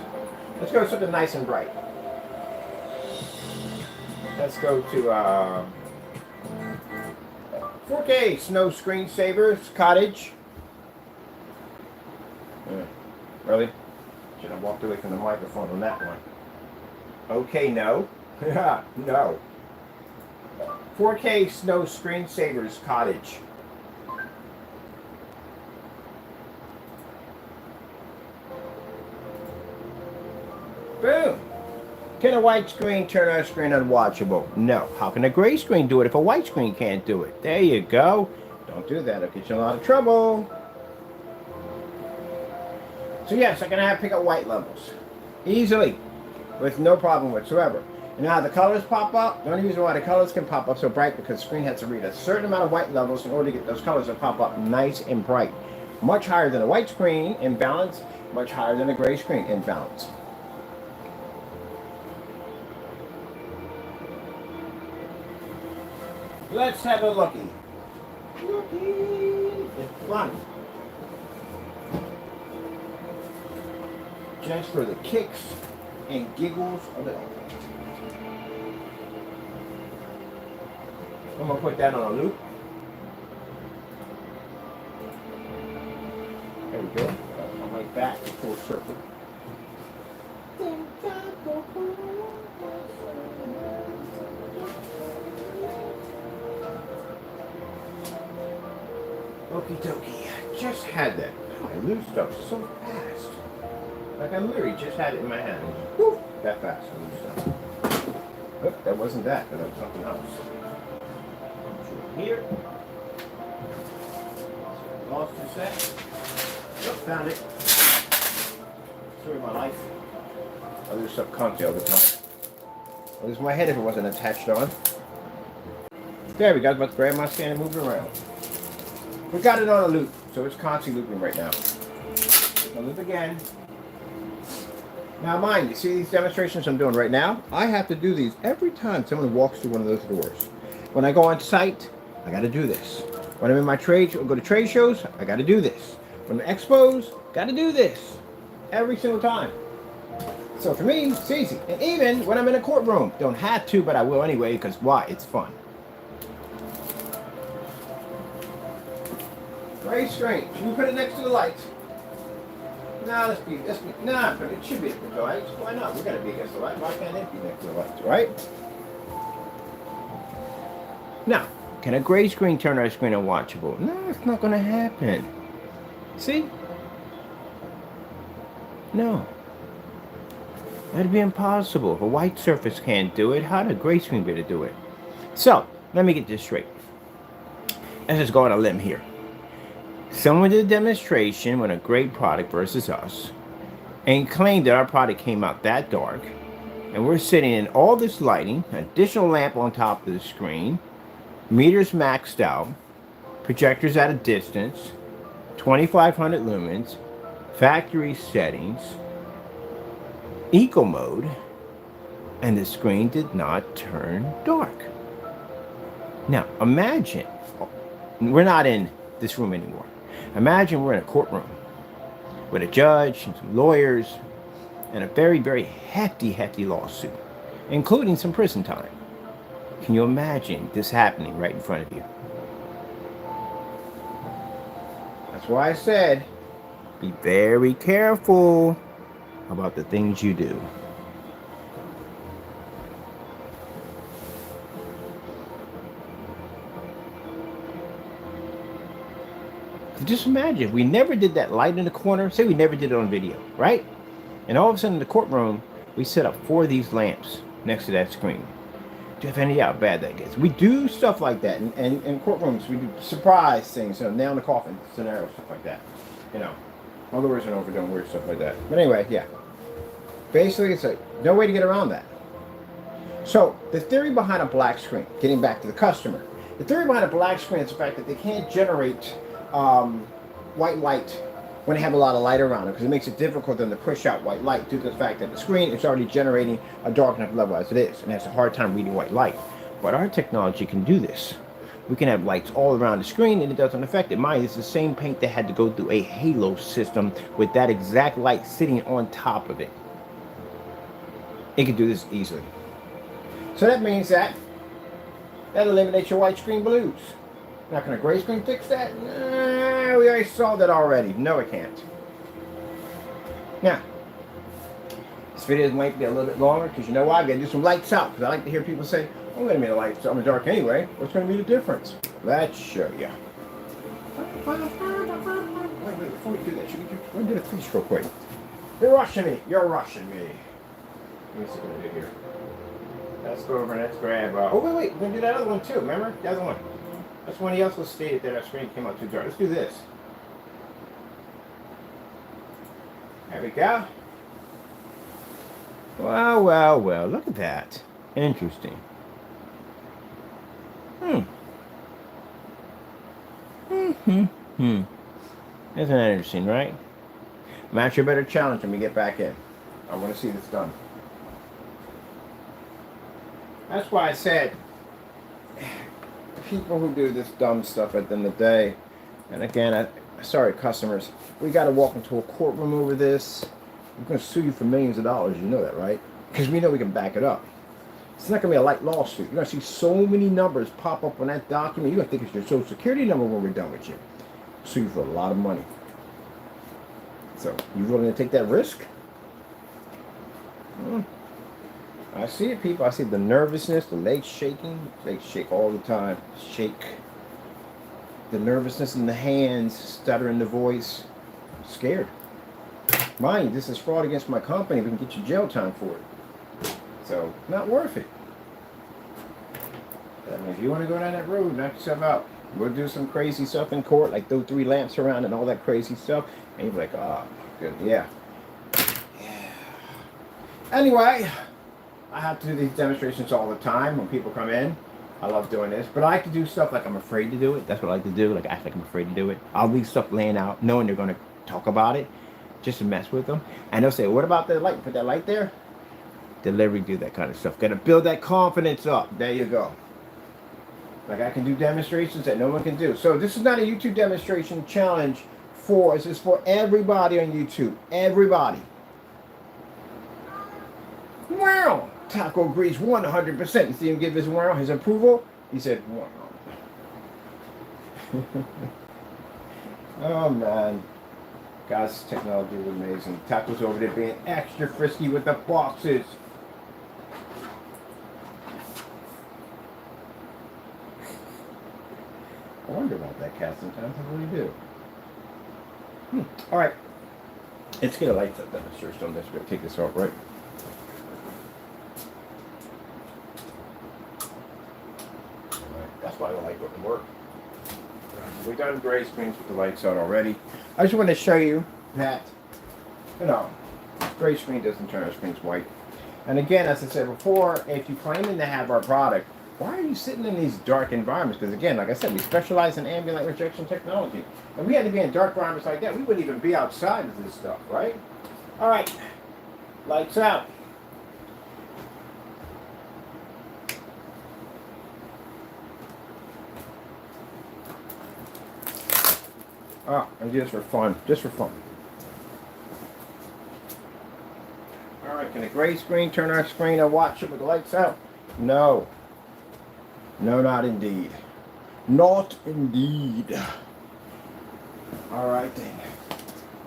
Let's go to something nice and bright. Let's go to 4K Snow Screensavers Cottage. Really? Should have walked away from the microphone on that one. Okay, no. No. 4K Snow Screensavers Cottage. Boom. Can a white screen turn our screen unwatchable? No. How can a gray screen do it if a white screen can't do it? There you go. Don't do that. It'll get you in a lot of trouble. So yes, I can have pick up white levels. Easily. With no problem whatsoever. And now the colors pop up. The only reason why the colors can pop up so bright because the screen has to read a certain amount of white levels in order to get those colors to pop up nice and bright. Much higher than a white screen in balance, much higher than a gray screen in balance. Let's have a looky. Looky. It's fun. Just for the kicks and giggles of it all. I'm going to put that on a loop. There we go. I'm right back to full circle. Okie dokie. Just had that. Oh, I lose stuff so fast. Like I literally just had it in my hand. Woo, that fast. I lose stuff. Oh, that wasn't that, but that was something else. Here. Lost a set. Oh, found it. Story of my life. I lose stuff constantly all the time. I'll lose my head if it wasn't attached on. There we go. I was about to grab my stand and move it around. We got it on a loop, so it's constantly looping right now. I'll loop again. Now mind you, see these demonstrations I'm doing right now? I have to do these every time someone walks through one of those doors. When I go on site, I got to do this. When I'm in my trade, go to trade shows, I got to do this. When I'm expos, got to do this. Every single time. So for me, it's easy. And even when I'm in a courtroom, don't have to, but I will anyway, because why? It's fun. Gray screen. Should we put it next to the lights? Nah, nah, but it should be against the lights. Why not? We're gonna be against the lights. Why can't it be next to the lights, right? Now, can a gray screen turn our screen unwatchable? No, it's not gonna happen. See? No. That'd be impossible. If a white surface can't do it, how did a gray screen be able to do it? So, let me get this straight. Let's just go on a limb here. Someone did a demonstration with a great product versus us and claimed that our product came out that dark, and we're sitting in all this lighting, additional lamp on top of the screen, meters maxed out, projectors at a distance, 2500 lumens, factory settings, eco mode, and the screen did not turn dark. Now imagine, we're not in this room anymore. Imagine we're in a courtroom with a judge and some lawyers and a very, very hefty lawsuit, including some prison time. Can you imagine this happening right in front of you? That's why I said, be very careful about the things you do. Just imagine, we never did that light in the corner. Say we never did it on video, right? And all of a sudden in the courtroom, we set up 4 of these lamps next to that screen. Do you have any idea how bad that gets? We do stuff like that. And in courtrooms, we do surprise things, nail in the coffin scenarios, stuff like that. All the words and over doing weird stuff like that. But anyway, yeah. Basically, it's like no way to get around that. So the theory behind a black screen, getting back to the customer, the theory behind a black screen is the fact that they can't generate white light when they have a lot of light around it, because it makes it difficult for them to push out white light due to the fact that the screen is already generating a dark enough level as it is, and has a hard time reading white light. But our technology can do this. We can have lights all around the screen and it doesn't affect it. Mind, it's the same paint that had to go through a halo system with that exact light sitting on top of it. It can do this easily. So that means that eliminates your white screen blues. Now, can a gray screen fix that? Nah, we already solved that already. No, it can't. Now, this video might be a little bit longer because you know why? I've got to do some lights out, because I like to hear people say, I'm going to make the lights out in the dark anyway. What's going to be the difference? Let's show you. Wait, before we do that, we're going to do the crease real quick. You're rushing me. You're rushing me. Let me see what I do here. Let's go over and let's grab... oh, wait. We're going to do that other one too. Remember? The other one. That's when he also stated that our screen came out too dark. Let's do this. There we go. Well. Look at that. Interesting. Isn't that interesting, right? Match, you better challenge when we get back in. I want to see this done. That's why I said, people who do this dumb stuff at the end of the day, and again, sorry customers, we got to walk into a courtroom over this. We're going to sue you for millions of dollars. You know that, right? Because we know we can back it up. It's not going to be a light lawsuit. You're going to see so many numbers pop up on that document. You're going to think it's your social security number when we're done with you. Sue you for a lot of money. So, you willing to take that risk? I see it, people. I see the nervousness, the legs shaking. Legs shake all the time. Shake. The nervousness in the hands, stutter in the voice. I'm scared. Mind you, this is fraud against my company. We can get you jail time for it. So, not worth it. I mean, if you want to go down that road, knock yourself out. We'll do some crazy stuff in court, like throw 3 lamps around and all that crazy stuff. And you'll be like, oh, good, yeah. Anyway, I have to do these demonstrations all the time when people come in. I love doing this. But I like to do stuff like I'm afraid to do it. That's what I like to do. Like, I act like I'm afraid to do it. I'll leave stuff laying out, knowing they're going to talk about it, just to mess with them. And they'll say, what about the light? Put that light there? Delivery, do that kind of stuff. Got to build that confidence up. There you go. Like, I can do demonstrations that no one can do. So this is not a YouTube demonstration challenge for us. It's for everybody on YouTube. Everybody. Wow! Taco agrees 100%. You see him give his wow, his approval? He said, wow. Oh man. God's technology is amazing. Taco's over there being extra frisky with the boxes. I wonder about that cat sometimes. I really do. Alright. Let's get a light up then. I'm sure still necessary to take this off, right? Alright. That's why the light wouldn't work. We've done gray screens with the lights out already. I just want to show you that, gray screen doesn't turn our screens white. And again, as I said before, if you're claiming to have our product, why are you sitting in these dark environments? Because again, like I said, we specialize in ambient light rejection technology. And we had to be in dark environments like that. We wouldn't even be outside of this stuff, right? All right, lights out. And just for fun, All right, can a gray screen turn our screen and watch it with the lights out? No. No, not indeed. Not indeed. All right then.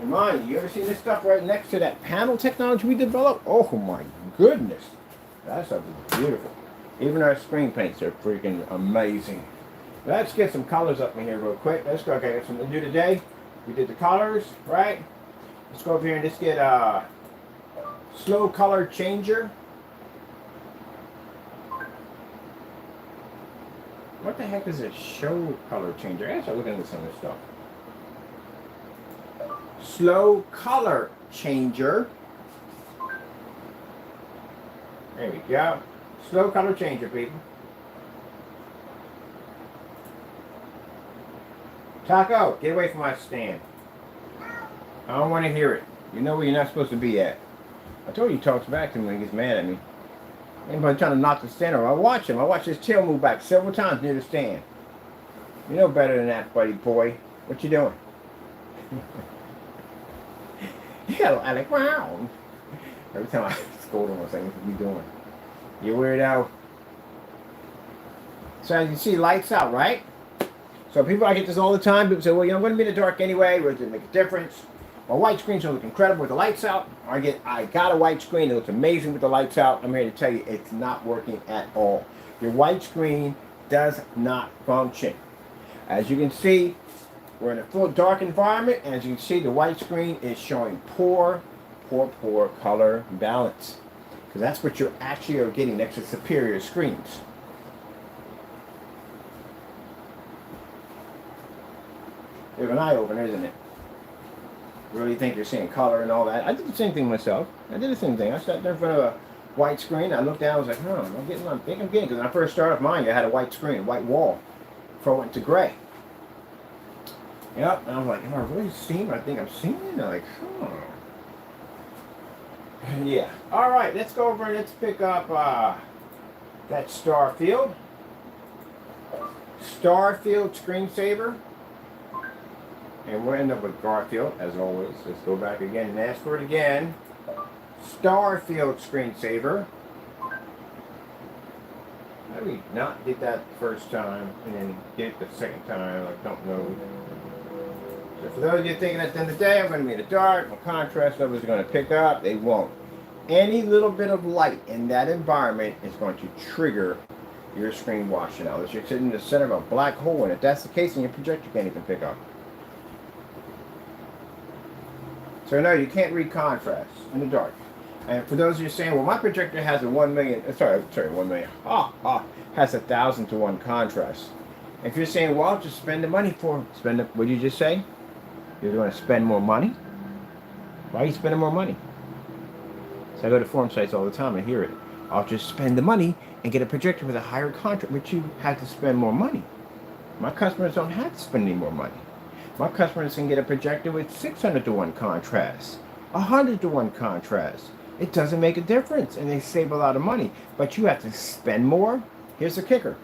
And mind you, ever seen this stuff right next to that panel technology we developed? Oh my goodness. That stuff is beautiful. Even our screen paints are freaking amazing. Let's get some colors up in here real quick. Let's go. Okay, got something to do today. We did the colors, right? Let's go over here and just get a slow color changer. What the heck is a show color changer? I gotta start looking into some of this stuff. Slow color changer. There we go. Slow color changer, people. Taco, get away from my stand. I don't want to hear it. You know where you're not supposed to be at. I told you he talks back to me when he gets mad at me. Anybody trying to knock the stand over, I watch him. I watch his tail move back several times near the stand. You know better than that, buddy boy. What you doing? Yeah, I like, wow. Every time I scold him, I say, what are you doing? You weirdo. So as you see, lights out, right? So people, I get this all the time. People say, well, I'm going to be in the dark anyway. It doesn't make a difference. My white screen's going to look incredible with the lights out. I got a white screen. It looks amazing with the lights out. I'm here to tell you it's not working at all. Your white screen does not function. As you can see, we're in a full dark environment. And as you can see, the white screen is showing poor color balance. Because that's what you actually are getting next to superior screens. There's an eye opener, isn't it? Really think you're seeing color and all that. I did the same thing myself. I did the same thing. I sat there in front of a white screen. I looked down. I was like, I'm getting. Because when I first started off mine, I had a white screen, white wall. Before I went to gray. Yep. And I was like, am I really seeing what I think I'm seeing? And I'm like, Yeah. All right. Let's go over and let's pick up that Starfield. Starfield screensaver. And we'll end up with Garfield, as always. Let's go back again and ask for it again. Starfield screensaver. How do we not get that the first time and then get it the second time? I don't know. So for those of you thinking at the end of the day, I'm going to be in the dark, my contrast levels are going to pick up, they won't. Any little bit of light in that environment is going to trigger your screen washing out. Unless you're sitting in the center of a black hole, and if that's the case, then your projector can't even pick up. So no, you can't read contrast in the dark. And for those of you saying, well, my projector has a 1 million, has 1,000 to 1 contrast. If you're saying, well, just spend the money for, what did you just say? You're going to spend more money? Why are you spending more money? So I go to forum sites all the time and hear it. I'll just spend the money and get a projector with a higher contrast, but you have to spend more money. My customers don't have to spend any more money. My customers can get a projector with 600 to 1 contrast, 100 to 1 contrast. It doesn't make a difference, and they save a lot of money. But you have to spend more. Here's the kicker.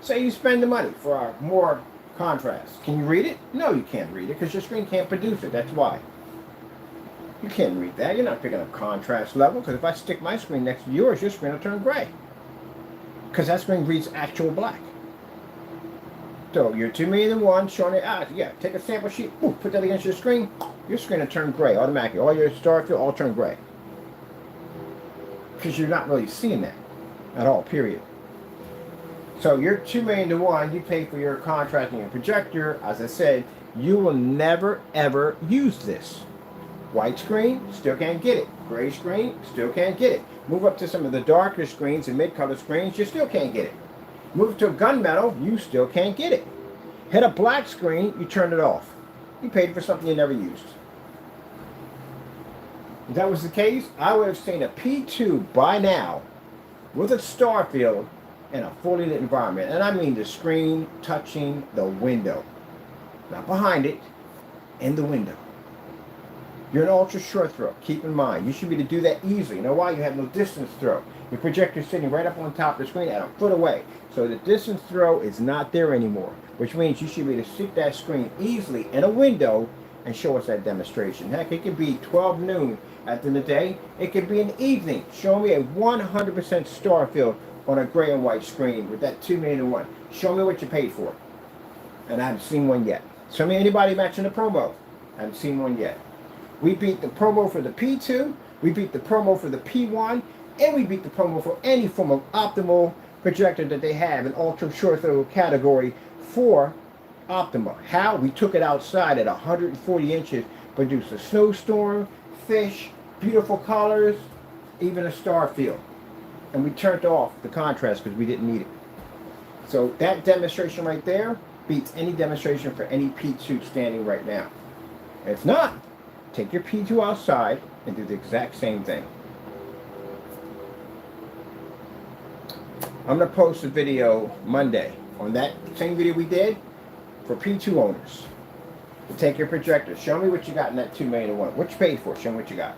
Say you spend the money for more contrast. Can you read it? No, you can't read it because your screen can't produce it. That's why. You can't read that. You're not picking up contrast level, because if I stick my screen next to yours, your screen will turn gray. Because that screen reads actual black. So you're 2,000,001 showing it out. Yeah, take a sample sheet, ooh, put that against your screen will turn gray automatically. All your star field all turn gray. Because you're not really seeing that at all, period. So you're 2,000,001, you pay for your contrasting and projector. As I said, you will never ever use this. White screen, still can't get it. Gray screen, still can't get it. Move up to some of the darker screens and mid-color screens, you still can't get it. Move to a gunmetal, you still can't get it. Hit a black screen, you turn it off. You paid for something you never used. If that was the case, I would have seen a P2 by now with a star field in a fully lit environment. And I mean the screen touching the window. Not behind it, in the window. You're an ultra short throw. Keep in mind, you should be able to do that easily. You know why? You have no distance throw. Your projector's sitting right up on top of the screen at a foot away. So the distance throw is not there anymore, which means you should be able to stick that screen easily in a window and show us that demonstration. Heck, it could be 12 noon at the end of the day. It could be an evening. Show me a 100% star field on a gray and white screen with that 2,000,001. Show me what you paid for. And I haven't seen one yet. Show me anybody matching the promo. I haven't seen one yet. We beat the promo for the P2, we beat the promo for the P1, and we beat the promo for any form of optimal projector that they have in ultra short throw category for Optima. How? We took it outside at 140 inches, produced a snowstorm, fish, beautiful colors, even a star field. And we turned off the contrast because we didn't need it. So that demonstration right there beats any demonstration for any P2 standing right now. If not, take your P2 outside and do the exact same thing. I'm going to post a video Monday on that same video we did for P2 owners. To take your projector. Show me what you got in that 2,000,001. What you paid for? Show me what you got.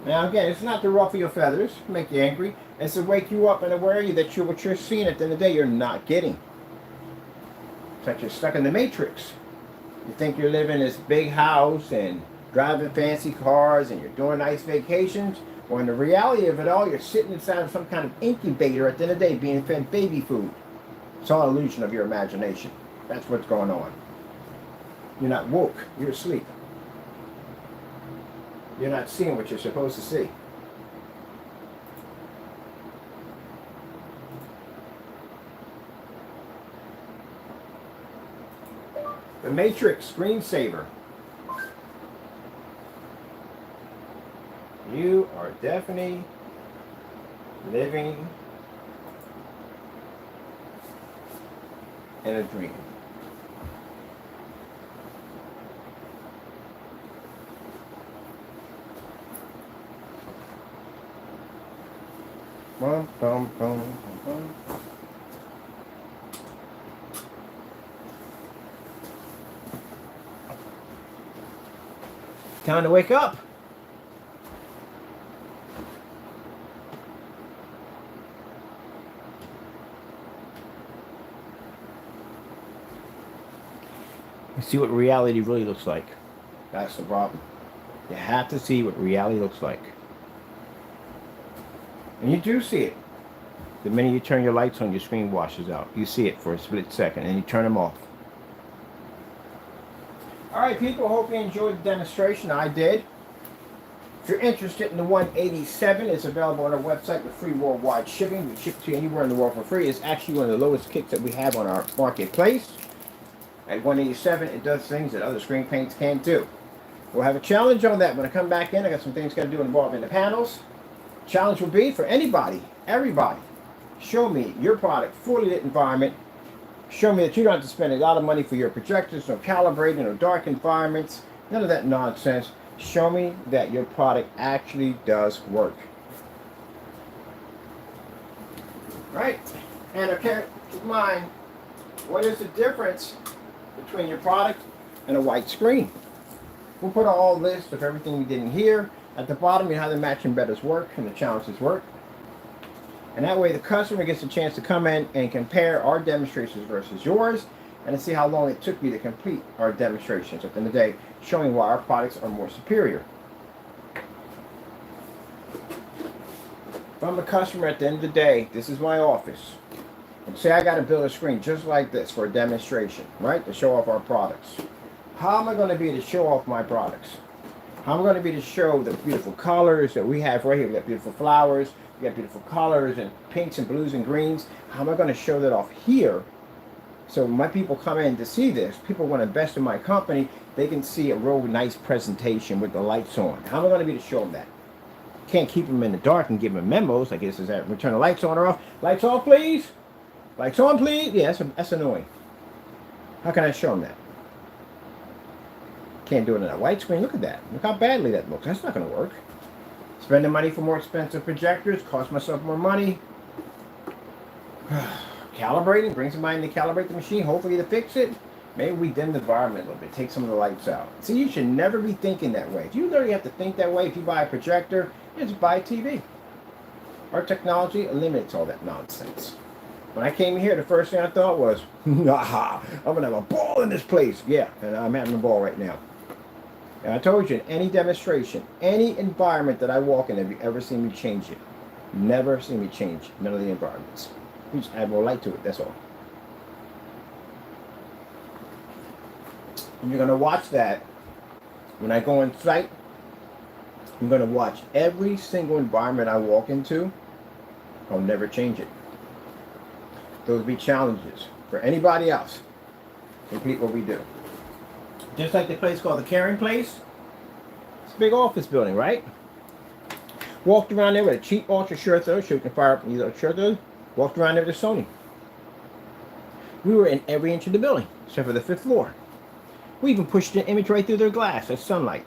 Now again, it's not to ruffle your feathers, make you angry. It's to wake you up and aware you that what you're seeing at the end of the day, you're not getting. It's like you're stuck in the Matrix. You think you're living in this big house and driving fancy cars and you're doing nice vacations. When the reality of it all, you're sitting inside of some kind of incubator at the end of the day being fed baby food. It's all an illusion of your imagination. That's what's going on. You're not woke. You're asleep. You're not seeing what you're supposed to see. The Matrix screensaver. You are definitely living in a dream. Bum, bum, bum, bum. Time to wake up. See what reality really looks like. That's the problem. You have to see what reality looks like. And you do see it. The minute you turn your lights on, your screen washes out. You see it for a split second, and you turn them off. Alright people, hope you enjoyed the demonstration. I did. If you're interested in the 187, it's available on our website with free worldwide shipping. We ship to you anywhere in the world for free. It's actually one of the lowest kits that we have on our marketplace. At 187, it does things that other screen paints can't do. We'll have a challenge on that. When I come back in, I got some things got to do involving the panels. Challenge will be for anybody, everybody. Show me your product, fully lit environment. Show me that you don't have to spend a lot of money for your projectors, no calibrating, no dark environments, none of that nonsense. Show me that your product actually does work. Right? And okay, keep in mind, what is the difference between your product and a white screen? We'll put a whole list of everything we did in here. At the bottom, you know how the matching betters work and the challenges work. And that way the customer gets a chance to come in and compare our demonstrations versus yours and to see how long it took me to complete our demonstrations. At the end of the day, showing why our products are more superior. If I'm a customer at the end of the day, this is my office. And say I got to build a screen just like this for a demonstration, right? To show off our products. How am I going to be to show off my products? How am I going to be to show the beautiful colors that we have right here? We got beautiful flowers, we got beautiful colors and pinks and blues and greens. How am I going to show that off here? So when my people come in to see this, people want to invest in my company, they can see a real nice presentation with the lights on. How am I going to be to show them that? Can't keep them in the dark and give them memos. I guess is that we turn the lights on or off. Lights off, please. Lights on, please. Yeah, that's annoying. How can I show them that? Can't do it on a white screen. Look at that. Look how badly that looks. That's not going to work. Spending money for more expensive projectors, cost myself more money. Calibrating, bring somebody in to calibrate the machine, hopefully to fix it. Maybe we dim the environment a little bit, take some of the lights out. See, you should never be thinking that way. If you literally have to think that way, if you buy a projector, just buy a TV. Our technology eliminates all that nonsense. When I came here, the first thing I thought was, aha, I'm going to have a ball in this place. Yeah, and I'm having a ball right now. And I told you, in any demonstration, any environment that I walk in, have you ever seen me change it? Never seen me change none of the environments. We just add more light to it, that's all. And you're going to watch that when I go on site. I'm going to watch every single environment I walk into. I'll never change it. Those will be challenges for anybody else to complete what we do. Just like the place called the Caring Place. It's a big office building, right? Walked around there with a cheap ultra short throw, so you can fire up these short throws. Walked around there with a Sony. We were in every inch of the building, except for the 5th floor. We even pushed the image right through their glass. That's sunlight.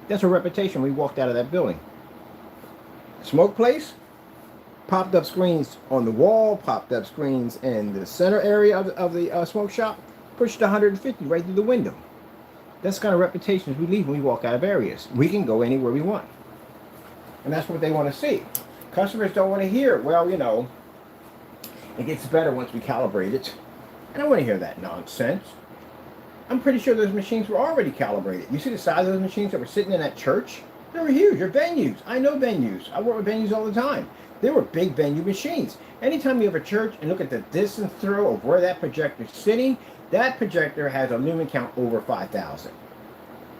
That's our reputation. We walked out of that building. Smoke place. Popped up screens on the wall. Popped up screens in the center area of the smoke shop. Pushed 150 right through the window. That's the kind of reputations we leave when we walk out of areas. We can go anywhere we want. And that's what they want to see. Customers don't want to hear, well, you know, it gets better once we calibrate it. I don't want to hear that nonsense. I'm pretty sure those machines were already calibrated. You see the size of those machines that were sitting in that church? They were huge. They're venues. I know venues. I work with venues all the time. They were big venue machines. Anytime you have a church and look at the distance throw of where that projector's sitting, that projector has a lumen count over 5,000.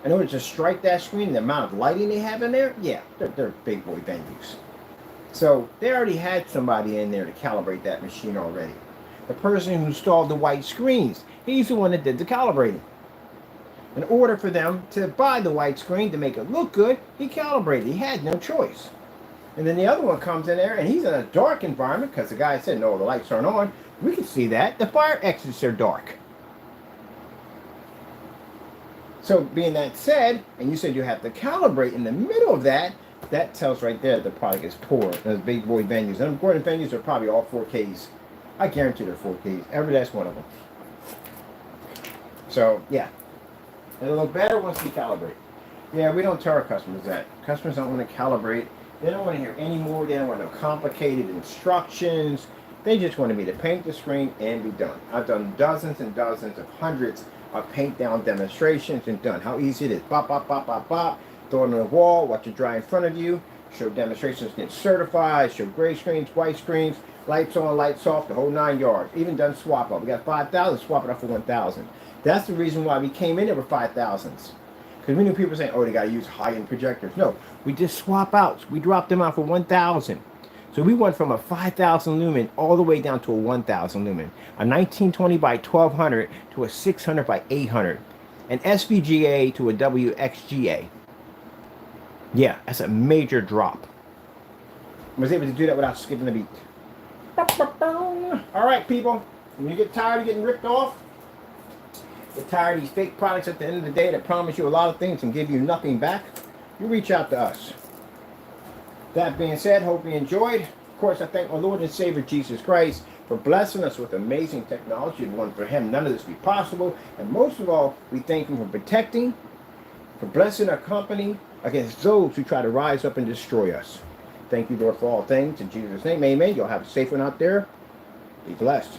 In order to strike that screen, the amount of lighting they have in there, yeah, they're big boy venues. So they already had somebody in there to calibrate that machine already. The person who installed the white screens, he's the one that did the calibrating. In order for them to buy the white screen to make it look good, he calibrated. He had no choice. And then the other one comes in there and he's in a dark environment because the guy said, no, the lights aren't on. We can see that. The fire exits are dark. So being that said, and you said you have to calibrate in the middle of that, that tells right there the product is poor. Those big boy venues. And Gordon venues are probably all 4Ks. I guarantee they're 4Ks. Every last one of them. So, yeah. It'll look better once we calibrate. Yeah, we don't tell our customers that. Customers don't want to calibrate. They don't want to hear any more. They don't want no complicated instructions. They just want me to paint the screen and be done. I've done dozens and dozens of hundreds of paint down demonstrations and done. How easy it is. Bop, bop, bop, bop, bop. Throw it on the wall. Watch it dry in front of you. Show demonstrations get certified. Show gray screens, white screens, lights on, lights off, the whole 9 yards. Even done swap up. We got 5,000, swap it up for 1,000. That's the reason why we came in there with 5,000s. Because we knew people saying, oh, they got to use high-end projectors. No, we just swap out. We dropped them out for 1,000. So we went from a 5,000 lumen all the way down to a 1,000 lumen. A 1920 by 1200 to a 600 by 800. An SVGA to a WXGA. Yeah, that's a major drop. I was able to do that without skipping a beat. All right, people. When you get tired of getting ripped off, get tired of these fake products at the end of the day that promise you a lot of things and give you nothing back, you reach out to us. That being said, hope you enjoyed. Of course, I thank our Lord and Savior Jesus Christ for blessing us with amazing technology. If it wasn't for Him, none of this would be possible. And most of all, we thank Him for protecting, for blessing our company against those who try to rise up and destroy us. Thank you, Lord, for all things. In Jesus' name, amen. Y'all have a safe one out there. Be blessed.